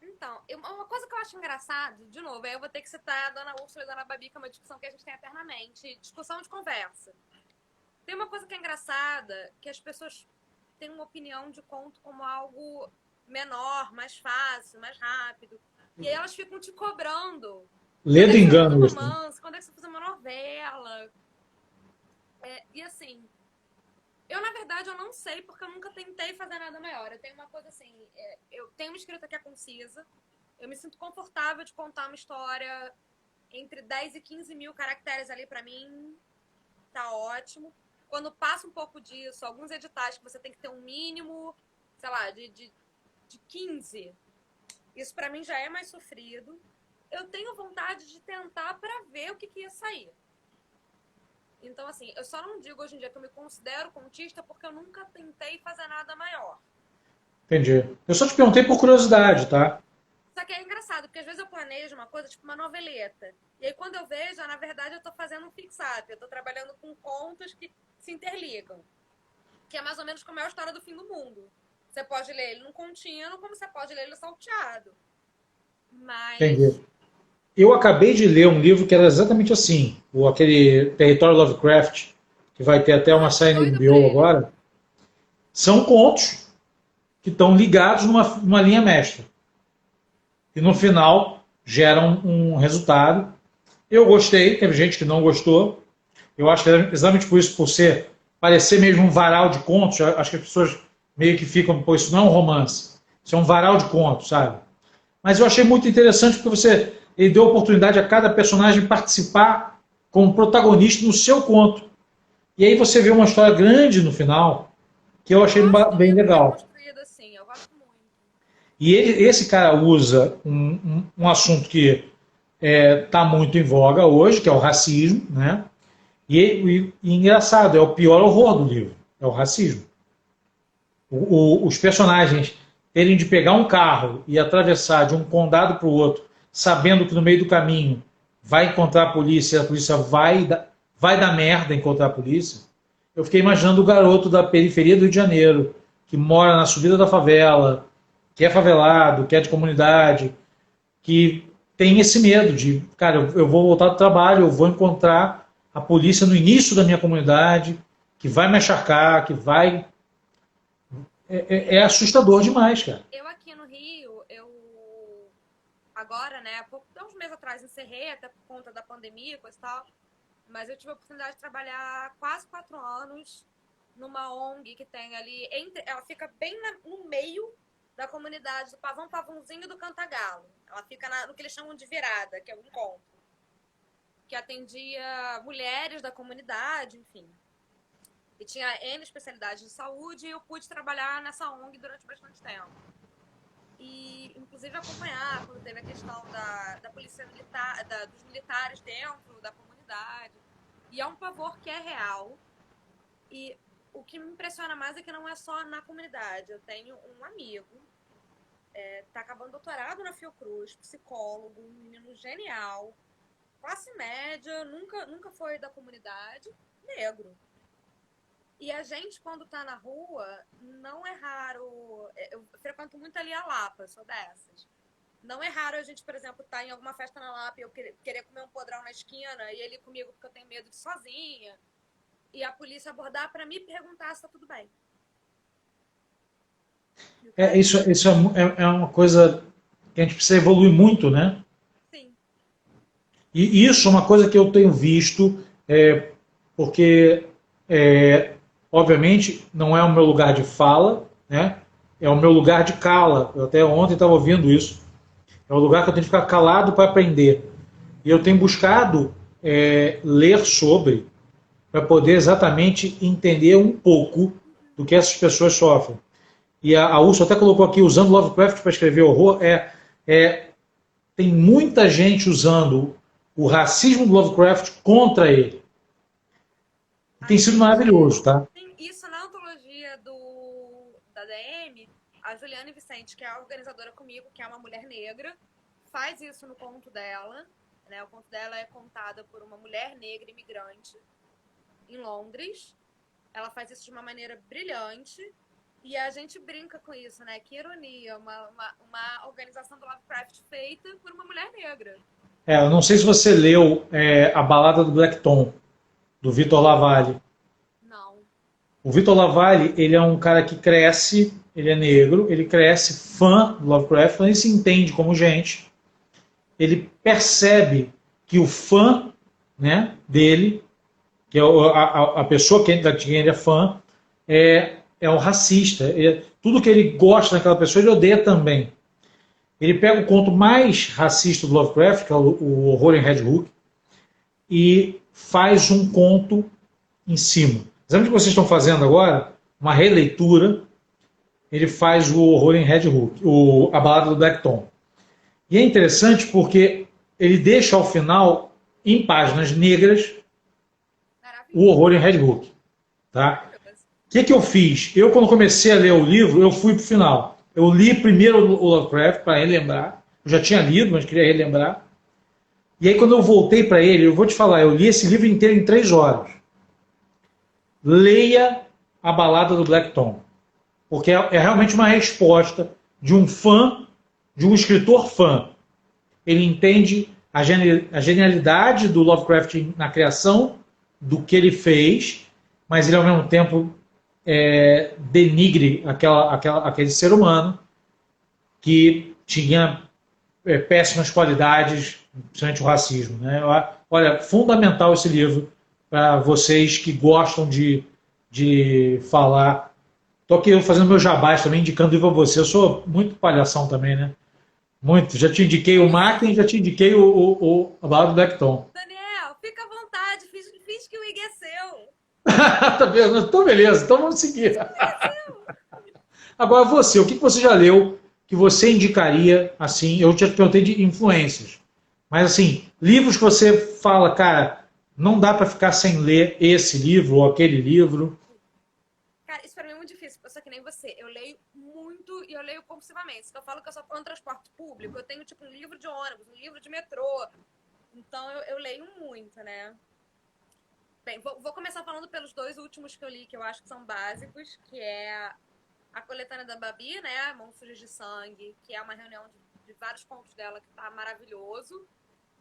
S2: Então, uma coisa que eu acho engraçado, de novo, aí eu vou ter que citar a dona Úrsula e a dona Babi, que é uma discussão que a gente tem eternamente, discussão de conversa. Tem uma coisa que é engraçada, que as pessoas têm uma opinião de conto como algo menor, mais fácil, mais rápido. E aí elas ficam te cobrando. Quando é
S1: Ledo
S2: que você vai fazer um
S1: engano isso.
S2: romance? Quando é que você vai fazer uma novela? E assim, eu, na verdade, eu não sei, porque eu nunca tentei fazer nada maior. Eu tenho uma coisa assim, eu tenho uma escrita que é concisa, eu me sinto confortável de contar uma história entre 10 e 15 mil caracteres ali pra mim, tá ótimo. Quando passa um pouco disso, alguns editais que você tem que ter um mínimo, sei lá, de 15, isso pra mim já é mais sofrido. Eu tenho vontade de tentar pra ver o que ia sair. Então, assim, eu só não digo hoje em dia que eu me considero contista porque eu nunca tentei fazer nada maior.
S1: Entendi. Eu só te perguntei por curiosidade, tá?
S2: Só que é engraçado, porque às vezes eu planejo uma coisa, tipo uma noveleta. E aí quando eu vejo, na verdade eu tô fazendo um fix-up. Eu tô trabalhando com contos que se interligam. Que é mais ou menos como é a história do fim do mundo. Você pode ler ele num contínuo, como você pode ler ele salteado.
S1: Entendi.
S2: Mas.
S1: Eu acabei de ler um livro que era exatamente assim, aquele Território Lovecraft, que vai ter até uma
S2: Ah, tô
S1: série no
S2: doida pra
S1: HBO
S2: ele.
S1: agora. São contos que estão ligados numa linha mestra. E no final geram um resultado. Eu gostei, teve gente que não gostou. Eu acho que é exatamente por isso, por ser parecer mesmo um varal de contos, acho que as pessoas meio que ficam, pô, isso não é um romance, isso é um varal de contos, sabe? Mas eu achei muito interessante porque ele deu oportunidade a cada personagem participar como protagonista no seu conto. E aí você vê uma história grande no final, que eu
S2: Eu
S1: achei
S2: gosto do
S1: bem
S2: livro que é
S1: legal.
S2: construído assim, eu gosto muito.
S1: E esse cara usa um assunto que está muito em voga hoje, que é o racismo, né? E engraçado, é o pior horror do livro, é o racismo. Os personagens terem de pegar um carro e atravessar de um condado para o outro, sabendo que no meio do caminho vai encontrar a polícia e a polícia vai dar merda encontrar a polícia. Eu fiquei imaginando o garoto da periferia do Rio de Janeiro, que mora na subida da favela, que é favelado, que é de comunidade, que tem esse medo de, cara, eu vou voltar do trabalho, eu vou encontrar a polícia no início da minha comunidade, que vai me acharcar, que vai. É assustador demais, cara.
S2: Eu aqui no Rio, eu agora, né, há uns meses atrás encerrei, até por conta da pandemia, coisa e tal, mas eu tive a oportunidade de trabalhar quase 4 anos numa ONG que tem ali, ela fica bem no meio da comunidade do Pavão Pavãozinho do Cantagalo. Ela fica no que eles chamam de virada, que é o encontro, que atendia mulheres da comunidade, enfim. E tinha N especialidades de saúde e eu pude trabalhar nessa ONG durante bastante tempo. E, inclusive, acompanhar quando teve a questão da polícia militar, dos militares dentro da comunidade. E é um pavor que é real. E o que me impressiona mais é que não é só na comunidade. Eu tenho um amigo Tá acabando doutorado na Fiocruz, psicólogo, um menino genial, classe média, nunca foi da comunidade, negro. E a gente, quando tá na rua, não é raro. Eu frequento muito ali a Lapa, sou dessas. Não é raro a gente, por exemplo, estar em alguma festa na Lapa e eu querer comer um podrão na esquina e ele ir comigo porque eu tenho medo de ir sozinha. E a polícia abordar para me perguntar se tá tudo bem.
S1: Isso é uma coisa que a gente precisa evoluir muito, né?
S2: Sim.
S1: E isso é uma coisa que eu tenho visto, porque, obviamente, não é o meu lugar de fala, né? É o meu lugar de cala. Eu até ontem estava ouvindo isso. É o lugar que eu tenho que ficar calado para aprender. E eu tenho buscado ler sobre, para poder exatamente entender um pouco do que essas pessoas sofrem. E a Úrsula até colocou aqui, usando Lovecraft para escrever horror, tem muita gente usando o racismo do Lovecraft contra ele. Tem sido maravilhoso, tá?
S2: Tem isso na antologia da DM, a Juliane Vicente, que é a organizadora comigo, que é uma mulher negra, faz isso no conto dela. Né? O conto dela é contado por uma mulher negra imigrante em Londres. Ela faz isso de uma maneira brilhante. E a gente brinca com isso, né? Que ironia, uma organização do Lovecraft feita por uma mulher negra.
S1: Eu não sei se você leu A Balada do Black Tom, do Vitor Lavalle.
S2: Não.
S1: O Vitor Lavalle, ele é um cara que cresce, ele é negro, ele cresce fã do Lovecraft, ele se entende como gente. Ele percebe que o fã, né, dele, que é a pessoa de quem ele é fã, é um racista. Tudo que ele gosta daquela pessoa, ele odeia também. Ele pega o conto mais racista do Lovecraft, que é o Horror em Red Hook, e faz um conto em cima. Sabe o que vocês estão fazendo agora? Uma releitura. Ele faz o Horror em Red Hook, a Balada do Black Tom. E é interessante porque ele deixa ao final, em páginas negras, o Horror em Red Hook. Tá? O que eu fiz? Eu, quando comecei a ler o livro, eu fui para o final. Eu li primeiro o Lovecraft para relembrar. Eu já tinha lido, mas queria relembrar. E aí, quando eu voltei para ele, eu vou te falar, eu li esse livro inteiro em 3 horas. Leia A Balada do Black Tom. Porque é realmente uma resposta de um fã, de um escritor fã. Ele entende a genialidade do Lovecraft na criação do que ele fez, mas ele, ao mesmo tempo, denigre aquele ser humano que tinha péssimas qualidades, principalmente o racismo. Né? Olha, fundamental esse livro para vocês que gostam de falar. Estou aqui fazendo meu jabás também, indicando livro para você. Eu sou muito palhação também, né? Muito. Já te indiquei o Macklin, já te indiquei a Balada do Black Tom.
S2: Daniel, fica à vontade, fiz que o IG é seu.
S1: Tá vendo? Então, beleza, então vamos seguir. Agora, você, o que você já leu que você indicaria, assim, eu te perguntei de influências, mas, assim, livros que você fala, cara, não dá para ficar sem ler esse livro ou aquele livro.
S2: Cara, isso pra mim é muito difícil, eu sou que nem você. Eu leio muito e eu leio compulsivamente. Se eu falo que eu só falo no transporte público, eu tenho, tipo, um livro de ônibus, um livro de metrô. Então, eu leio muito, né? Bem, vou começar falando pelos 2 últimos que eu li, que eu acho que são básicos, que é a coletânea da Babi, né? Monstros de Sangue, que é uma reunião de vários contos dela, que tá maravilhoso.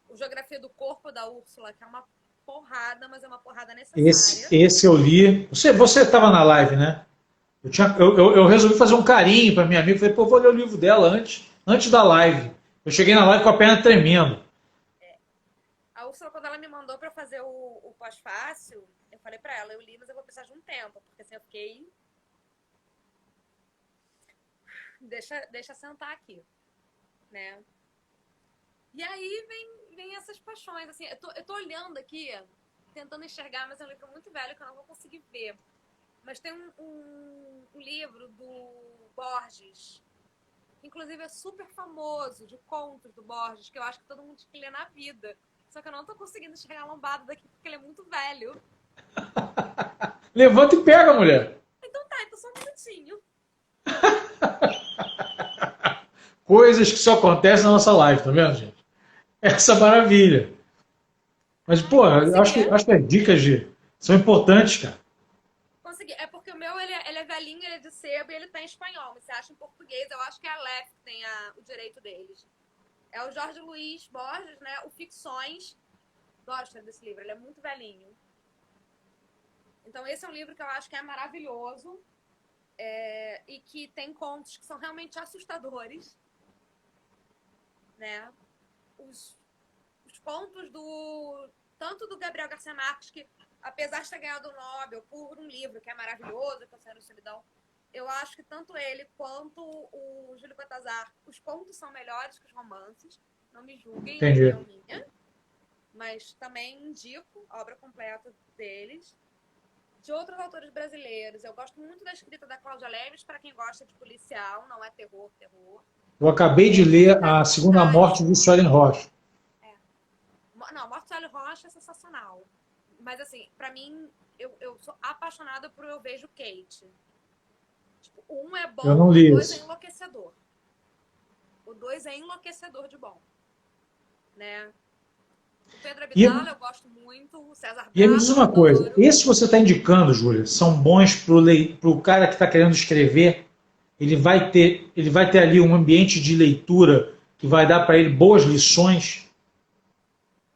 S2: O Geografia do Corpo, da Úrsula, que é uma porrada, mas é uma porrada necessária.
S1: Esse eu li. Você estava na live, né? Eu resolvi fazer um carinho para minha amiga. Falei, pô, vou ler o livro dela antes da live. Eu cheguei na live com a perna tremendo.
S2: A Úrsula, quando ela me mandou para fazer o pós-fácil, eu falei para ela, eu li, mas eu vou precisar de um tempo, porque assim eu fiquei... Deixa sentar aqui, né? E aí vem essas paixões, assim, eu tô olhando aqui, tentando enxergar, mas é um livro muito velho que eu não vou conseguir ver. Mas tem um livro do Borges, que inclusive é super famoso, de contos do Borges, que eu acho que todo mundo tinha que ler na vida. Só que eu não tô conseguindo enxergar a lombada daqui porque ele é muito velho.
S1: Levanta e pega, mulher.
S2: Então tá, então só um minutinho.
S1: Coisas que só acontecem na nossa live, tá vendo, gente? Essa maravilha. Mas, pô, eu
S2: Consegui.
S1: acho que as dicas são importantes, cara.
S2: Consegui. É porque o meu, ele é velhinho, ele é de sebo e ele tá em espanhol. Mas você acha em português, eu acho que é a LEF que tem o direito deles. É o Jorge Luiz Borges, né? O Ficções. Gosta desse livro, ele é muito velhinho. Então esse é um livro que eu acho que é maravilhoso. E que tem contos que são realmente assustadores. Né? Os contos tanto do Gabriel Garcia Marques, que apesar de ter ganhado o Nobel por um livro que é maravilhoso, que é o Céu e Solidão, eu acho que tanto ele quanto o Júlio Cortázar, os contos são melhores que os romances. Não me julguem,
S1: Entendi.
S2: opinião minha. Mas também indico a obra completa deles. De outros autores brasileiros, eu gosto muito da escrita da Cláudia Leves, para quem gosta de policial, não é terror.
S1: Eu acabei de ler A Segunda Morte de Suelen Rocha.
S2: Não, Morte de Suelen Rocha é sensacional. Mas, assim, pra mim, eu sou apaixonada por Eu Vejo Kate. Tipo, o 1 é bom,
S1: Eu não
S2: o
S1: li
S2: 2 é
S1: esse.
S2: enlouquecedor. O 2 é enlouquecedor de bom. Né? O Pedro Abdala eu gosto muito, o César Bravo
S1: E aí me diz uma coisa, esses que você está indicando, Júlia, são bons para o cara que está querendo escrever? Ele vai ter ali um ambiente de leitura que vai dar para ele boas lições?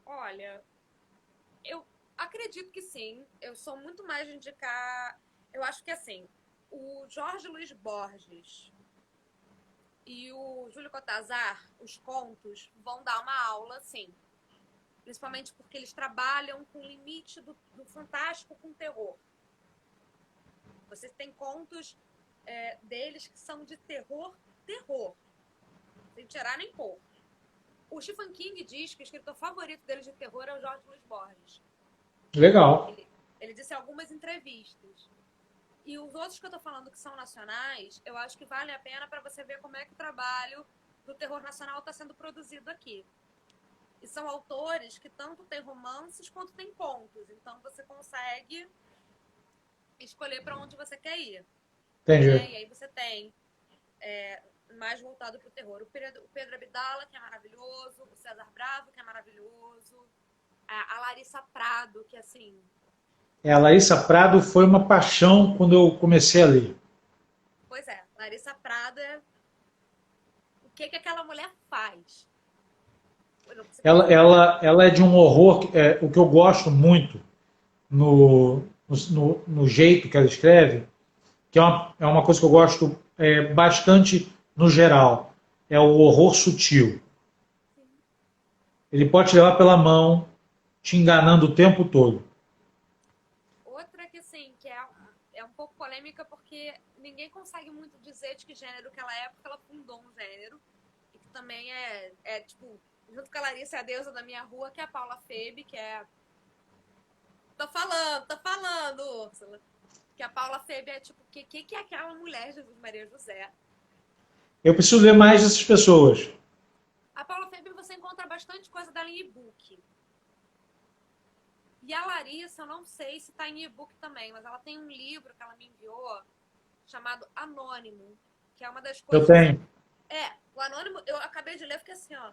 S2: Olha, eu acredito que sim. Eu sou muito mais de indicar... Eu acho que, assim, o Jorge Luiz Borges e o Júlio Cortázar, os contos, vão dar uma aula, sim. Principalmente porque eles trabalham com o limite do fantástico com terror. Você tem contos deles que são de terror, sem tirar nem pôr. O Stephen King diz que o escritor favorito dele de terror é o Jorge Luiz Borges.
S1: Legal.
S2: Ele disse em algumas entrevistas. E os outros que eu tô falando que são nacionais, eu acho que vale a pena para você ver como é que o trabalho do terror nacional está sendo produzido aqui. E são autores que tanto têm romances quanto têm contos. Então você consegue escolher para onde você quer ir.
S1: Entendi.
S2: Né? E aí você tem mais voltado para o terror. O Pedro Abdala, que é maravilhoso. O César Bravo, que é maravilhoso. A Larissa Prado, que assim...
S1: A Larissa Prado foi uma paixão quando eu comecei a ler.
S2: Pois é, Larissa Prado o que aquela mulher faz?
S1: Ela é de um horror, o que eu gosto muito no jeito que ela escreve, que é uma coisa que eu gosto bastante no geral, é o horror sutil. Ele pode te levar pela mão, te enganando o tempo todo.
S2: Outra que, assim, que é um pouco polêmica porque ninguém consegue muito dizer de que gênero que ela é, porque ela fundou um gênero, e que também tipo, junto com a Larissa, é a deusa da minha rua, que é a Paula Febe, que é... Tô falando, Úrsula. Que a Paula Febe é tipo, o que é aquela mulher, Jesus Maria José?
S1: Eu preciso ler mais dessas pessoas.
S2: A Paula Febe você encontra bastante coisa dela em e-book. E a Larissa, eu não sei se tá em e-book também, mas ela tem um livro que ela me enviou chamado Anônimo, que é uma das coisas...
S1: Eu tenho.
S2: O Anônimo, eu acabei de ler, fiquei assim, ó.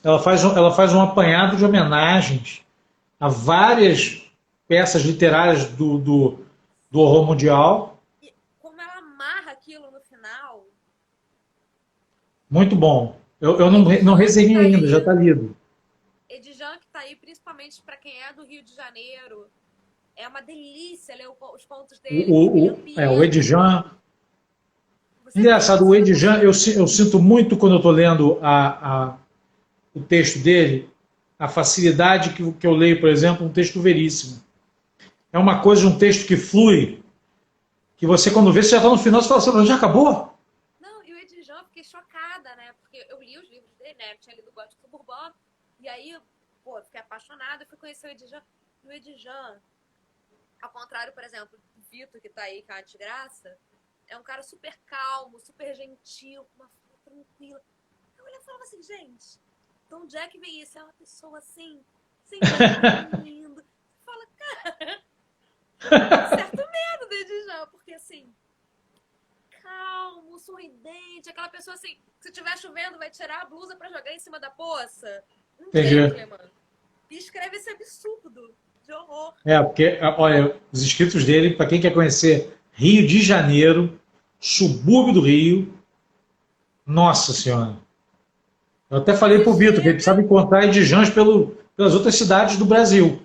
S1: Ela faz um apanhado de homenagens a várias peças literárias do horror mundial.
S2: E como ela amarra aquilo no final...
S1: Muito bom. Eu não resenhei ainda, já está lido.
S2: Edjan, que tá aí, principalmente para quem é do Rio de Janeiro, é uma delícia ler os contos dele.
S1: O Edjan. Engraçado, o Edjan, eu sinto muito quando eu estou lendo o texto dele, a facilidade que eu leio, por exemplo, um texto veríssimo. É uma coisa de um texto que flui, que você, quando vê, você já está no final, você fala assim, já acabou?
S2: Não, e o Edjan, fiquei chocada, né? Porque eu li os livros dele, né? Eu tinha lido o Gótico Suburbano, e aí, pô, fiquei apaixonada e fui conhecer o Edjan. E o Edjan, ao contrário, por exemplo, do Vitor, que tá aí, que é uma desgraça, é um cara super calmo, super gentil, com uma fala tranquila. Eu olhava e falava assim, gente, então onde é que vem isso? É uma pessoa assim, sem lindo. Você fala, cara, um certo medo do Edjan, porque assim, calmo, calmo, sorridente, aquela pessoa assim, se tiver chovendo, vai tirar a blusa pra jogar em cima da poça. Um
S1: Entendi.
S2: gentleman. E escreve esse absurdo de horror.
S1: Porque, olha, os escritos dele, para quem quer conhecer Rio de Janeiro, subúrbio do Rio, nossa senhora. Eu até falei
S2: Você
S1: pro Vitor que ele
S2: chega,
S1: precisava encontrar Edjans pelas outras cidades do Brasil.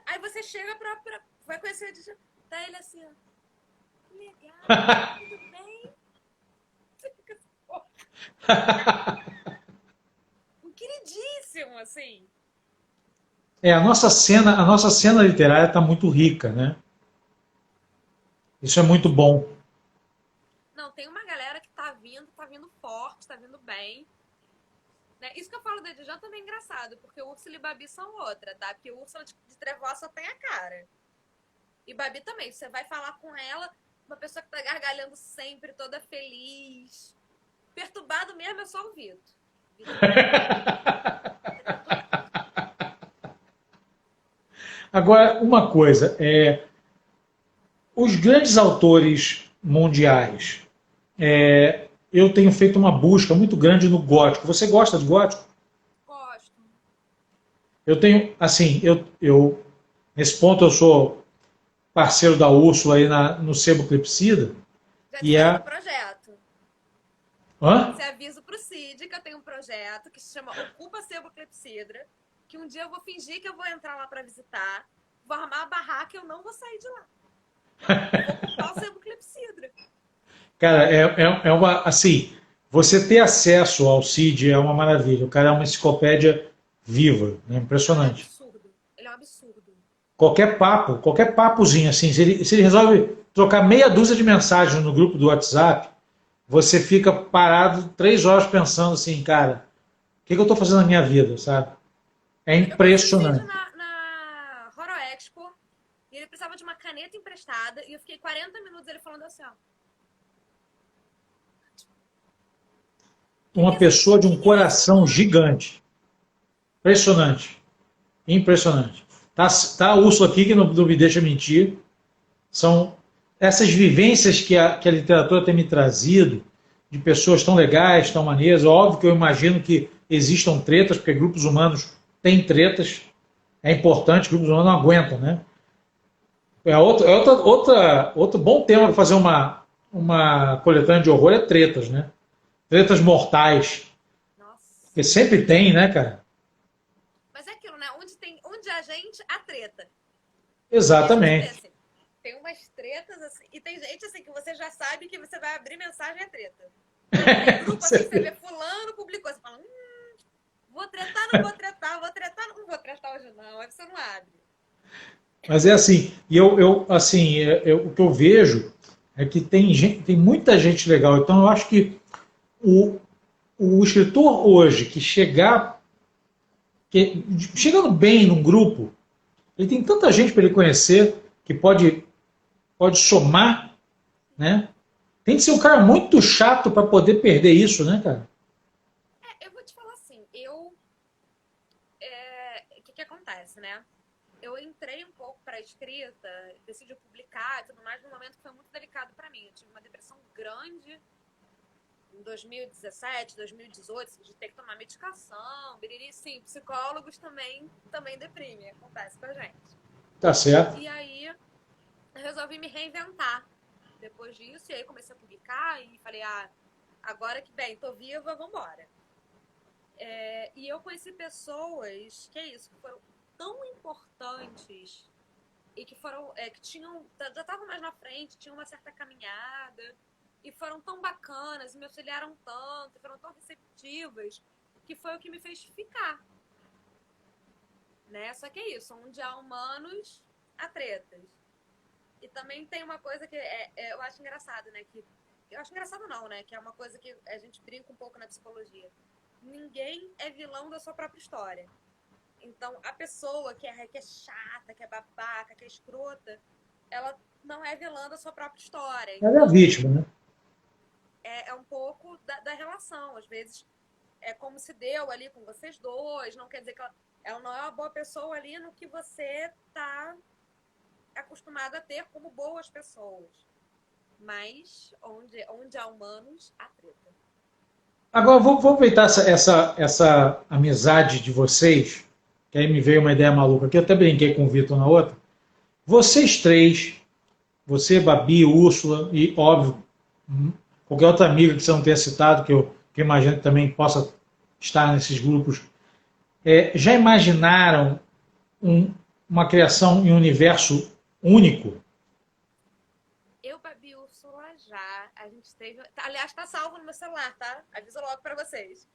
S2: aí você chega vai conhecer tá ele assim, ó. Legal, tudo bem? Você fica assim, pô, um queridíssimo, assim.
S1: A nossa cena literária está muito rica, né? Isso é muito bom.
S2: Não, tem uma galera que tá vindo forte, tá vindo bem. Né? Isso que eu falo da Edjan também é engraçado, porque o Úrsula e Babi são outra, tá? Porque o Úrsula de Trevosa só tem a cara. E Babi também, você vai falar com ela, uma pessoa que tá gargalhando sempre, toda feliz. Perturbado mesmo é só o Vitor.
S1: Agora, uma coisa, os grandes autores mundiais, eu tenho feito uma busca muito grande no gótico. Você gosta de gótico?
S2: Gosto.
S1: Eu tenho, assim, nesse ponto eu sou parceiro da Úrsula aí no Sebo Clepsida,
S2: Já te
S1: e
S2: falei do projeto.
S1: hã?
S2: Você avisa pro Cid que eu tenho um projeto que se chama Ocupa Sebo Clepsidra, que um dia eu vou fingir que eu vou entrar lá pra visitar, vou armar a barraca e eu não vou sair de lá. Eu vou ocupar o Sebo Clepsidra.
S1: Cara, assim, você ter acesso ao Cid é uma maravilha. O cara é uma enciclopédia viva, é
S2: Não, ele é um
S1: impressionante.
S2: absurdo. Ele é um absurdo.
S1: Qualquer papozinho assim, se ele resolve trocar meia dúzia de mensagens no grupo do WhatsApp, você fica parado 3 horas pensando assim, cara, o que eu estou fazendo na minha vida, sabe? É
S2: Eu conheci o Cid
S1: impressionante.
S2: na Horror Expo e ele precisava de uma caneta emprestada e eu fiquei 40 minutos ele falando assim, ó.
S1: Uma pessoa de um
S2: Que é esse
S1: coração
S2: nome?
S1: gigante. Impressionante. Impressionante. Tá a Úrsula aqui que não me deixa mentir. São essas vivências que a literatura tem me trazido, de pessoas tão legais, tão maneiras. Óbvio que eu imagino que existam tretas, porque grupos humanos têm tretas. É importante, grupos humanos não aguentam, né? Outro bom tema para fazer uma coletânea de horror é tretas, né? Tretas mortais.
S2: Nossa.
S1: Porque sempre tem, né, cara?
S2: Mas é aquilo, né? Onde a gente, a treta. E a gente vê
S1: Exatamente.
S2: assim, tem umas tretas assim, e tem gente assim que você já sabe que você vai abrir mensagem é treta. Tem grupo assim que você vê fulano publicou, você fala, vou tretar, não vou tretar, vou tretar, não vou tretar hoje não, aí você não abre.
S1: Mas é assim, e assim, o que eu vejo é que tem muita gente legal. Então eu acho que o, o escritor hoje chegando bem num grupo, ele tem tanta gente para ele conhecer que pode somar, né? Tem que ser um cara muito chato para poder perder isso, né, cara?
S2: Eu vou te falar assim, o que acontece, né? Eu entrei um pouco para a escrita, decidi publicar e tudo mais num momento que foi muito delicado para mim. Eu tive uma depressão grande em 2017, 2018, de ter que tomar medicação, biriri, sim, psicólogos também deprimem, acontece com a gente.
S1: Tá certo.
S2: E aí eu resolvi me reinventar depois disso, e aí comecei a publicar e falei, agora que bem, tô viva, vambora. E eu conheci pessoas, que é isso, que foram tão importantes e que foram, que tinham, já estavam mais na frente, tinham uma certa caminhada e foram tão bacanas e me auxiliaram tanto, e foram tão receptivas, que foi o que me fez ficar, né? Só que é isso, onde há humanos, há tretas. E também tem uma coisa que eu acho engraçado, né? Eu acho engraçado não, né? Que é uma coisa que a gente brinca um pouco na psicologia. Ninguém é vilão da sua própria história. Então, a pessoa que é chata, que é babaca, que é escrota, ela não é vilã da sua própria história.
S1: Ela é a
S2: Então,
S1: vítima, né?
S2: é um pouco da relação. Às vezes, é como se deu ali com vocês dois, não quer dizer que ela não é uma boa pessoa ali no que você tá acostumado a ter como boas pessoas. Mas onde há humanos, há treta.
S1: Agora, vou aproveitar essa amizade de vocês, que aí me veio uma ideia maluca, que eu até brinquei com o Vitor na outra. Vocês três, você, Babi, Úrsula e, óbvio, qualquer outra amiga que você não tenha citado, que eu imagino que também possa estar nesses grupos, já imaginaram uma criação em um universo único?
S2: Eu, Babi e Úrsula, já. A gente teve. Aliás, tá salvo no meu celular, tá? Aviso logo pra vocês.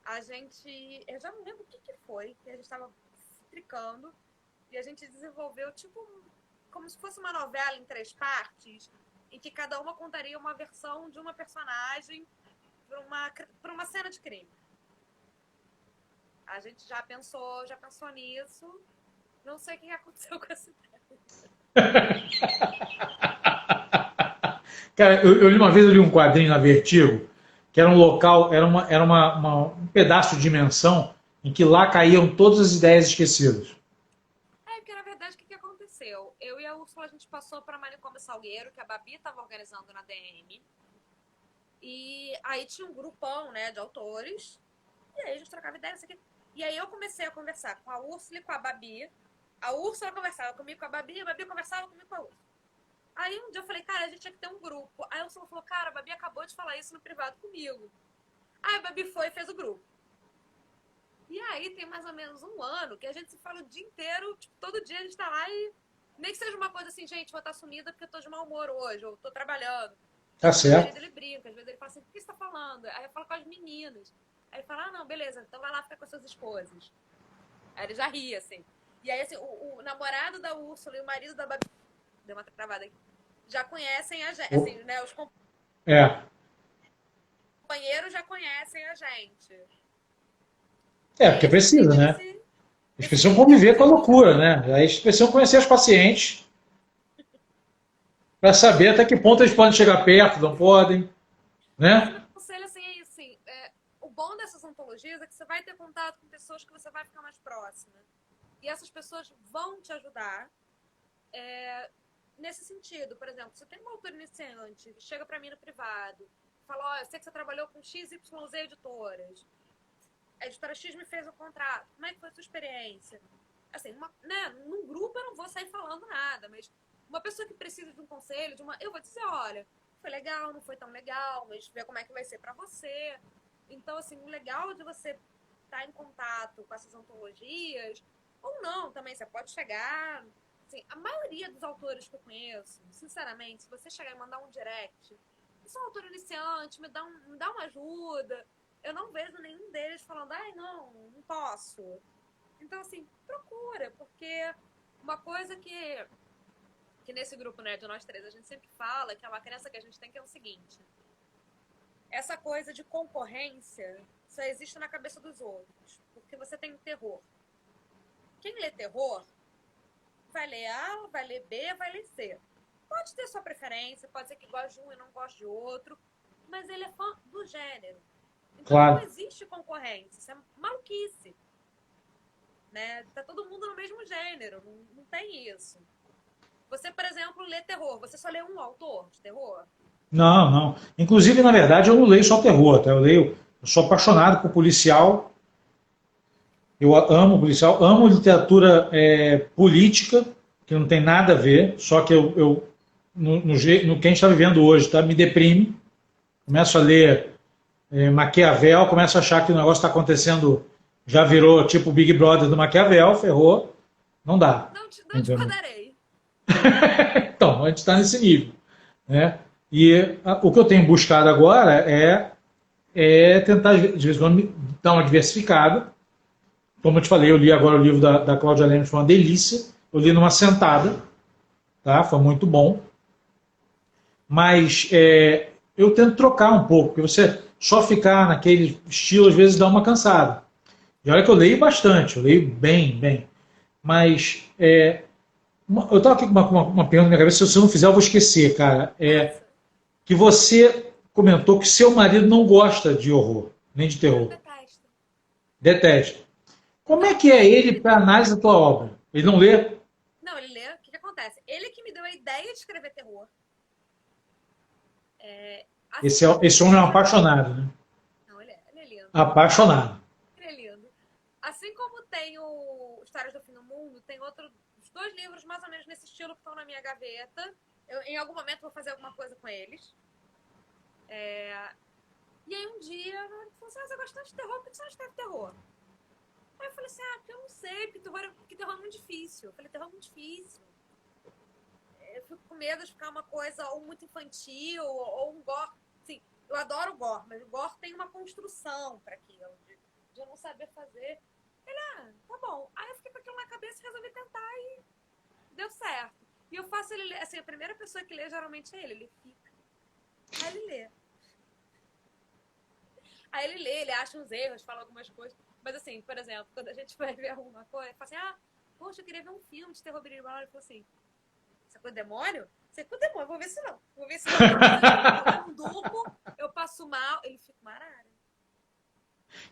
S2: A gente. Eu já não lembro o que foi, que a gente tava tricando. E a gente desenvolveu, tipo, como se fosse uma novela em 3 partes, em que cada uma contaria uma versão de uma personagem pra uma cena de crime. A gente já pensou nisso. Não sei o que aconteceu com essa ideia.
S1: Cara, uma vez eu li um quadrinho na Vertigo, que era um local, era um pedaço de dimensão em que lá caíam todas as ideias esquecidas.
S2: Porque na verdade, o que aconteceu? Eu e a Úrsula, a gente passou para Manicômio Salgueiro, que a Babi estava organizando na DM. E aí tinha um grupão, né, de autores. E aí a gente trocava ideias. E aí eu comecei a conversar com a Úrsula e com a Babi. A Úrsula conversava comigo com a Babi conversava comigo com a Úrsula. Aí um dia eu falei, cara, a gente tinha que ter um grupo. Aí a Úrsula falou, cara, a Babi acabou de falar isso no privado comigo. Aí a Babi foi e fez o grupo. E aí tem mais ou menos um ano que a gente se fala o dia inteiro, tipo, todo dia a gente tá lá e nem que seja uma coisa assim, gente, vou estar sumida porque eu tô de mau humor hoje, ou tô trabalhando.
S1: Tá certo.
S2: Ele brinca, às vezes ele fala assim, o que você tá falando? Aí eu falo com as meninas. Aí ele fala, não, beleza, então vai lá ficar com as suas esposas. Aí ele já ri, assim. E aí, assim, o namorado da Úrsula e o marido da Babi, deu uma travada aqui, já conhecem a gente, assim, né, os companheiros já conhecem a gente.
S1: Porque precisa, né? Eles precisam conviver com a loucura, né? Aí eles precisam conhecer os pacientes para saber até que ponto eles podem chegar perto, não podem, né?
S2: O conselho, assim, é isso, assim, o bom dessas ontologias é que você vai ter contato com pessoas que você vai ficar mais próxima. E essas pessoas vão te ajudar nesse sentido. Por exemplo, se tem uma autora iniciante que chega para mim no privado, fala, eu sei que você trabalhou com XYZ editoras, a editora X me fez um contrato, como é que foi a sua experiência? Assim, num grupo eu não vou sair falando nada, mas uma pessoa que precisa de um conselho, eu vou dizer, olha, foi legal, não foi tão legal, mas ver como é que vai ser para você. Então, assim, o legal de você estar em contato com essas antologias, ou não também, você pode chegar, assim, a maioria dos autores que eu conheço, sinceramente, se você chegar e mandar um direct, eu sou um autor iniciante, me dá uma ajuda, eu não vejo nenhum deles falando, não posso. Então, assim, procura, porque uma coisa que nesse grupo, né, de nós três, a gente sempre fala, que é uma crença que a gente tem, que é o seguinte, essa coisa de concorrência só existe na cabeça dos outros, porque você tem terror. Quem lê terror vai ler A, vai ler B, vai ler C. Pode ter sua preferência, pode ser que goste de um e não goste de outro, mas ele é fã do gênero. Então
S1: Claro.
S2: não existe concorrência, isso é maluquice. Né? Tá todo mundo no mesmo gênero, não tem isso. Você, por exemplo, lê terror, você só lê um autor de terror?
S1: Não. Inclusive, na verdade, eu não leio só terror, tá? Eu sou apaixonado por policial, eu amo policial, amo literatura política, que não tem nada a ver, só que no que a gente está vivendo hoje, tá? Me deprime. Começo a ler Maquiavel, começo a achar que o negócio está acontecendo, já virou tipo o Big Brother do Maquiavel, ferrou, não dá.
S2: Não discordarei.
S1: Então, a gente está nesse nível, né? E o que eu tenho buscado agora é tentar, de vez em quando, dar uma diversificada. Como eu te falei, eu li agora o livro da Cláudia Lemos, foi uma delícia. Eu li numa sentada, tá? Foi muito bom. Mas eu tento trocar um pouco, porque você só ficar naquele estilo, às vezes, dá uma cansada. E olha que eu leio bastante, eu leio bem. Mas eu estava aqui com uma pergunta na minha cabeça, se eu não fizer, eu vou esquecer, cara. Que você comentou que seu marido não gosta de horror, nem de terror. Detesta. Como é que é ele para análise da tua obra? Ele não lê?
S2: Não, ele lê. O que acontece? Ele que me deu a ideia de escrever terror.
S1: Esse,
S2: Assim como
S1: esse homem é um
S2: tem...
S1: apaixonado, né?
S2: Não, ele é lindo.
S1: Apaixonado.
S2: Ele é lindo. Assim como tem o Histórias do Fim do Mundo, tem outros dois livros mais ou menos nesse estilo que estão na minha gaveta. Eu, em algum momento, vou fazer alguma coisa com eles. E aí um dia, ele falou assim, você gosta de terror? Por que você não escreve terror? Aí eu falei assim, porque eu não sei, porque terror é muito difícil. Eu falei, terror é muito difícil. Eu fico com medo de ficar uma coisa ou muito infantil, ou um gore. Assim, eu adoro gore, mas o gore tem uma construção para aquilo, de eu não saber fazer. Tá bom. Aí eu fiquei com aquilo na cabeça e resolvi tentar e deu certo. E eu faço ele ler, assim, a primeira pessoa que lê geralmente é ele fica. Aí ele lê. Aí ele lê, ele acha uns erros, fala algumas coisas. Mas assim, por exemplo, quando a gente vai ver alguma coisa, ele fala assim, poxa, eu queria ver um filme de terror brilho. Ele falou assim, você é com o demônio? Você é com o demônio, vou ver se não. Vou ver se não. Eu não durmo, eu passo mal, ele fica marado.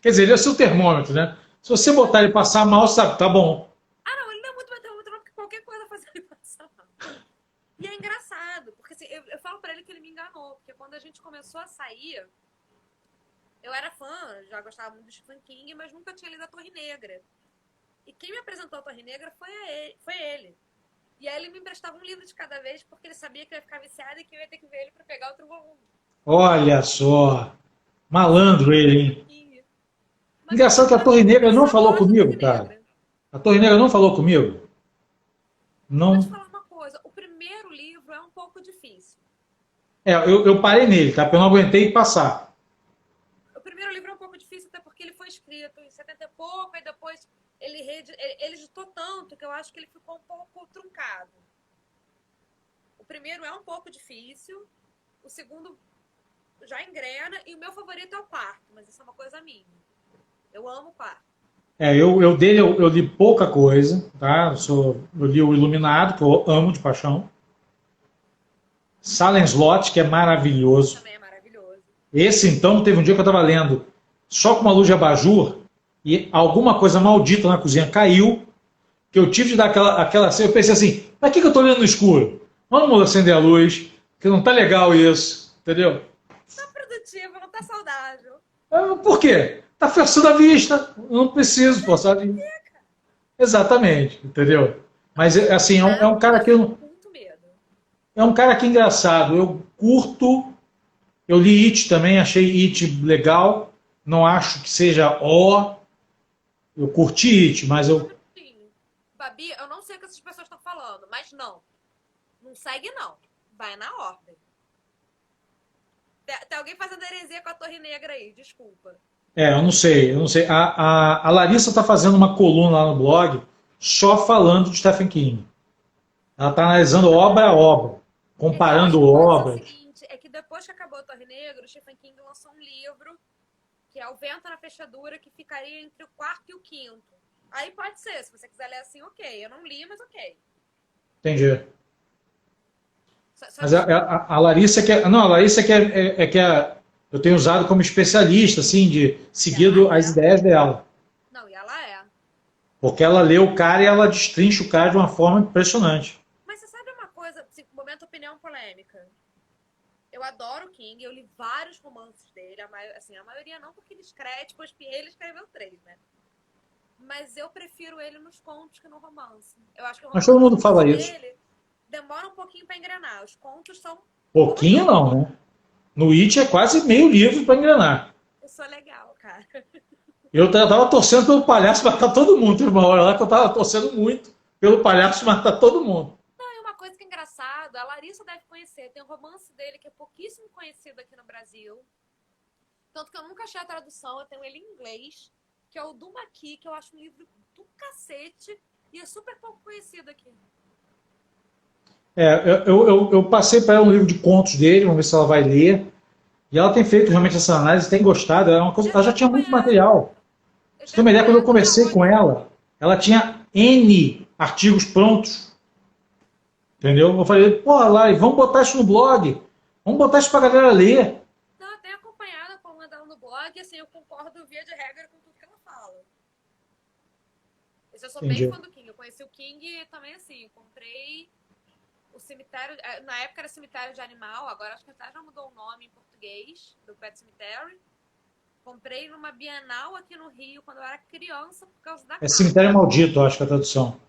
S1: Quer dizer, ele é o seu termômetro, né? Se você botar ele passar mal, sabe, tá bom.
S2: Não, ele não é muito mais termômetro, porque qualquer coisa faz ele passar mal. E é engraçado, porque assim, eu falo pra ele que ele me enganou, porque quando a gente começou a sair, eu era fã, já gostava muito do Stephen King, mas nunca tinha lido A Torre Negra. E quem me apresentou A Torre Negra foi ele. E aí ele me emprestava um livro de cada vez, porque ele sabia que eu ia ficar viciada e que eu ia ter que ver ele pra pegar outro volume.
S1: Olha só. Malandro ele, hein?
S2: Mas
S1: Engraçado que a Torre Negra não falou comigo, cara.
S2: Negra.
S1: A Torre Negra não falou comigo.
S2: Vou te
S1: Não.
S2: falar uma coisa, o primeiro livro é um pouco difícil.
S1: Eu parei nele, tá? Porque eu não aguentei passar.
S2: O primeiro livro é um pouco difícil, até porque ele foi escrito em 70 e pouco, e depois ele editou tanto que eu acho que ele ficou um pouco truncado. O primeiro é um pouco difícil, o segundo já engrena, e o meu favorito é o quarto, mas isso é uma coisa minha. Eu amo o quarto.
S1: Eu li pouca coisa, tá? Eu li o Iluminado, que eu amo de paixão. Salem Slot, que é maravilhoso.
S2: Também é maravilhoso.
S1: Esse, então, teve um dia que eu estava lendo só com uma luz de abajur e alguma coisa maldita na cozinha caiu, que eu tive de dar aquela eu pensei assim, mas que eu estou lendo no escuro? Vamos acender a luz, que não tá legal isso, entendeu?
S2: Tá produtivo, não tá saudável.
S1: Por quê? Tá forçando a vista, não preciso forçar a vista. Exatamente, entendeu? Mas assim, é um cara que eu,
S2: muito medo.
S1: é um cara que é engraçado. Eu curto, eu li It também, achei It legal. Não acho que seja eu curti It, mas eu.
S2: Babi, eu não sei o que essas pessoas estão falando, mas não. Não segue, não. Vai na ordem. Tem alguém fazendo heresia com a Torre Negra aí, desculpa.
S1: Eu não sei, eu não sei. A Larissa está fazendo uma coluna lá no blog só falando de Stephen King. Ela está analisando obra a obra, comparando obras.
S2: O seguinte, é que depois que acabou a Torre Negra, o Stephen King lançou um livro que é O Vento na Fechadura, que ficaria entre o quarto e o quinto. Aí pode ser, se você quiser ler assim, ok. Eu não li, mas ok.
S1: Entendi. Mas a Larissa que é, não, a Larissa que eu tenho usado como especialista, assim, de seguido as ideias dela.
S2: Não, e ela é.
S1: Porque ela lê o cara e ela destrincha o cara de uma forma impressionante.
S2: Mas você sabe uma coisa, assim, momento opinião polêmica. Eu adoro o King, eu li vários romances dele, a maioria não, porque ele escreve, tipo, ele escreveu 3, né? Mas eu prefiro ele nos contos que no romance. Eu acho que o romance,
S1: Mas todo mundo fala isso.
S2: dele demora um pouquinho pra engrenar. Os contos são...
S1: Pouquinho não, né? No It é quase meio livro para engrenar.
S2: Eu sou legal, cara.
S1: Eu tava torcendo pelo palhaço matar todo mundo. Teve uma hora lá que eu tava torcendo muito pelo palhaço matar todo mundo.
S2: Não, e uma coisa que é engraçada, a Larissa deve conhecer, tem um romance dele que é pouquíssimo conhecido aqui no Brasil. Tanto que eu nunca achei a tradução, eu tenho ele em inglês, que é o do Maqui, que eu acho um livro do cacete e é super pouco conhecido aqui.
S1: Eu passei para ela um livro de contos dele, vamos ver se ela vai ler. E ela tem feito realmente essa análise, tem gostado. Ela já tinha muito material. Você tem uma ideia, quando eu conversei com ela tinha N artigos prontos. Entendeu? Eu falei, pô, Lari, vamos botar isso no blog. Vamos botar isso pra galera ler.
S2: Não, eu tenho acompanhado a coluna dela no blog, assim, eu concordo via de regra com tudo que ela fala. Eu sou bem fã do King. Eu conheci o King também, assim, comprei o cemitério, na época era cemitério de animal, agora acho que até já mudou o nome em português, do Pet Cemetery. Comprei numa Bienal aqui no Rio quando eu era criança por causa da
S1: É
S2: capa.
S1: cemitério maldito, acho que é a tradução.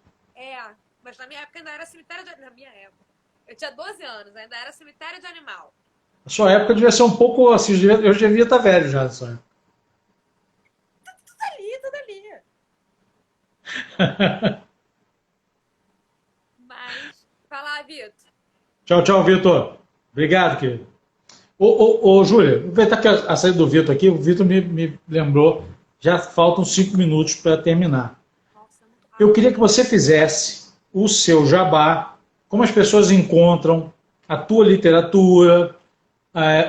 S2: Mas na minha época ainda era cemitério de... Na minha época. Eu tinha 12 anos, ainda era cemitério de animal.
S1: A sua época devia ser um pouco assim, eu já devia estar velho já nessa época.
S2: Tudo ali. Mas, fala, Vitor.
S1: Tchau, tchau, Vitor. Obrigado, querido. Júlia, aproveitar que a saída do Vitor aqui, o Vitor me lembrou, já faltam 5 minutos para terminar.
S2: Nossa, muito rápido.
S1: Eu queria que você fizesse o seu jabá, como as pessoas encontram a tua literatura,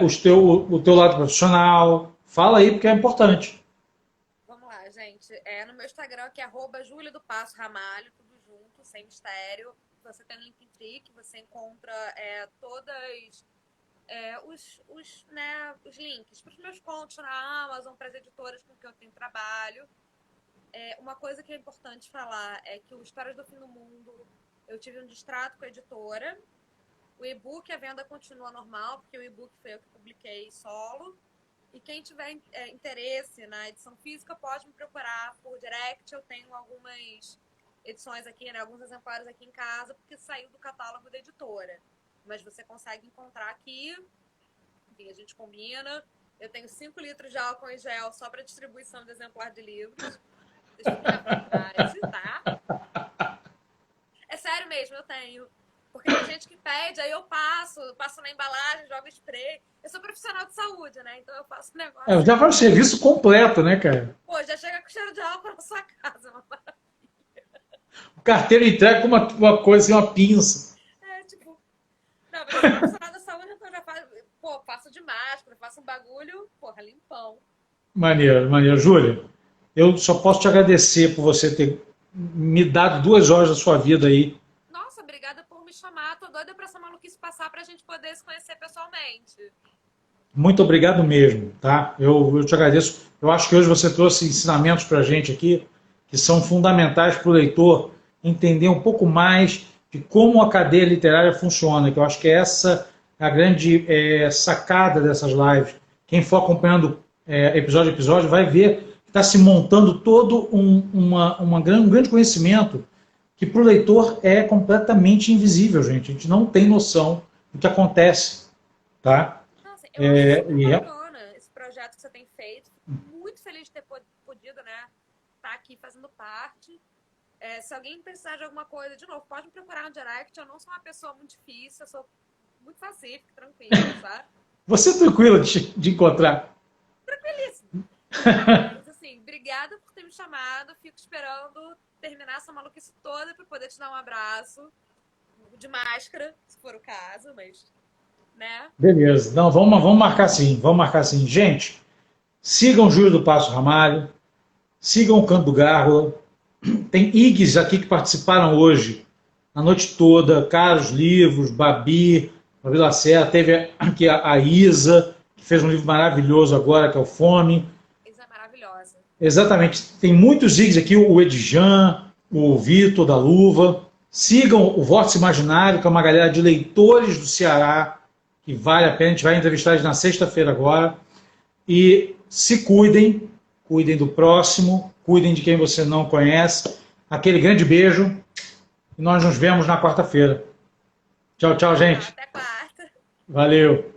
S1: o teu lado profissional. Fala aí, porque é importante.
S2: Vamos lá, gente. No meu Instagram, que é @julia_do_passo_ramalho, tudo junto, sem mistério. Você tem o link em Tree, que você encontra todas os links para os meus contos na Amazon, para as editoras com que eu tenho trabalho. Uma coisa que é importante falar é que o Histórias do Fim do Mundo, eu tive um distrato com a editora. O e-book, a venda continua normal, porque o e-book foi eu que publiquei solo. E quem tiver interesse na edição física pode me procurar por direct. Eu tenho algumas edições aqui, alguns exemplares aqui em casa, porque saiu do catálogo da editora. Mas você consegue encontrar aqui. Enfim, a gente combina. Eu tenho 5 litros de álcool em gel só para distribuição de exemplar de livros. Deixa eu ficar à vontade, tá? É sério mesmo, eu tenho. Porque tem gente que pede, aí eu passo na embalagem, jogo spray. Eu sou profissional de saúde, né? Então eu faço negócio.
S1: Já faz o serviço completo, né, cara?
S2: Pô, já chega com cheiro de álcool na sua casa.
S1: O carteiro entrega com uma coisa assim, uma pinça.
S2: Tipo... Não, mas eu sou profissional da saúde, então eu já faço... Pô, faço de máscara, faço um bagulho, porra, limpão.
S1: Maneiro, maneiro. Júlia, eu só posso te agradecer por você ter me dado 2 horas da sua vida aí.
S2: Nossa, obrigada por me chamar. Tô doida pra essa maluquice passar pra gente poder se conhecer pessoalmente.
S1: Muito obrigado mesmo, tá? Eu te agradeço. Eu acho que hoje você trouxe ensinamentos pra gente aqui que são fundamentais para o leitor entender um pouco mais de como a cadeia literária funciona, que eu acho que essa é a grande sacada dessas lives. Quem for acompanhando episódio a episódio vai ver que está se montando todo um grande conhecimento que para o leitor é completamente invisível, gente. A gente não tem noção do que acontece. Tá?
S2: Nossa, eu acho super bacana esse projeto que você tem feito. Fico muito feliz de ter podido, né, estar aqui fazendo parte. Se alguém precisar de alguma coisa, de novo, pode me procurar no direct. Eu não sou uma pessoa muito difícil, eu sou muito pacífica, tranquila, sabe?
S1: Você é tranquila de encontrar?
S2: Tranquilíssimo. Mas, assim, obrigada por ter me chamado. Fico esperando terminar essa maluquice toda para poder te dar um abraço. De máscara, se for o caso, mas... né?
S1: Beleza. Não, vamos marcar sim. Vamos marcar sim. Gente, sigam o Júlio do Passo Ramalho. Sigam o Canto do Gárgula. Tem IGs aqui que participaram hoje, a noite toda, Carlos Livros, Babi Lacerda, teve aqui a Isa, que fez um livro maravilhoso agora, que é o Fome.
S2: Isa é maravilhosa.
S1: Exatamente. Tem muitos IGs aqui, o Edjan, o Vitor da Luva. Sigam o Vórtice Imaginário, que é uma galera de leitores do Ceará, que vale a pena. A gente vai entrevistar eles na sexta-feira agora. E se cuidem, cuidem do próximo, cuidem de quem você não conhece. Aquele grande beijo e nós nos vemos na quarta-feira. Tchau, tchau, gente.
S2: Até quarta.
S1: Valeu.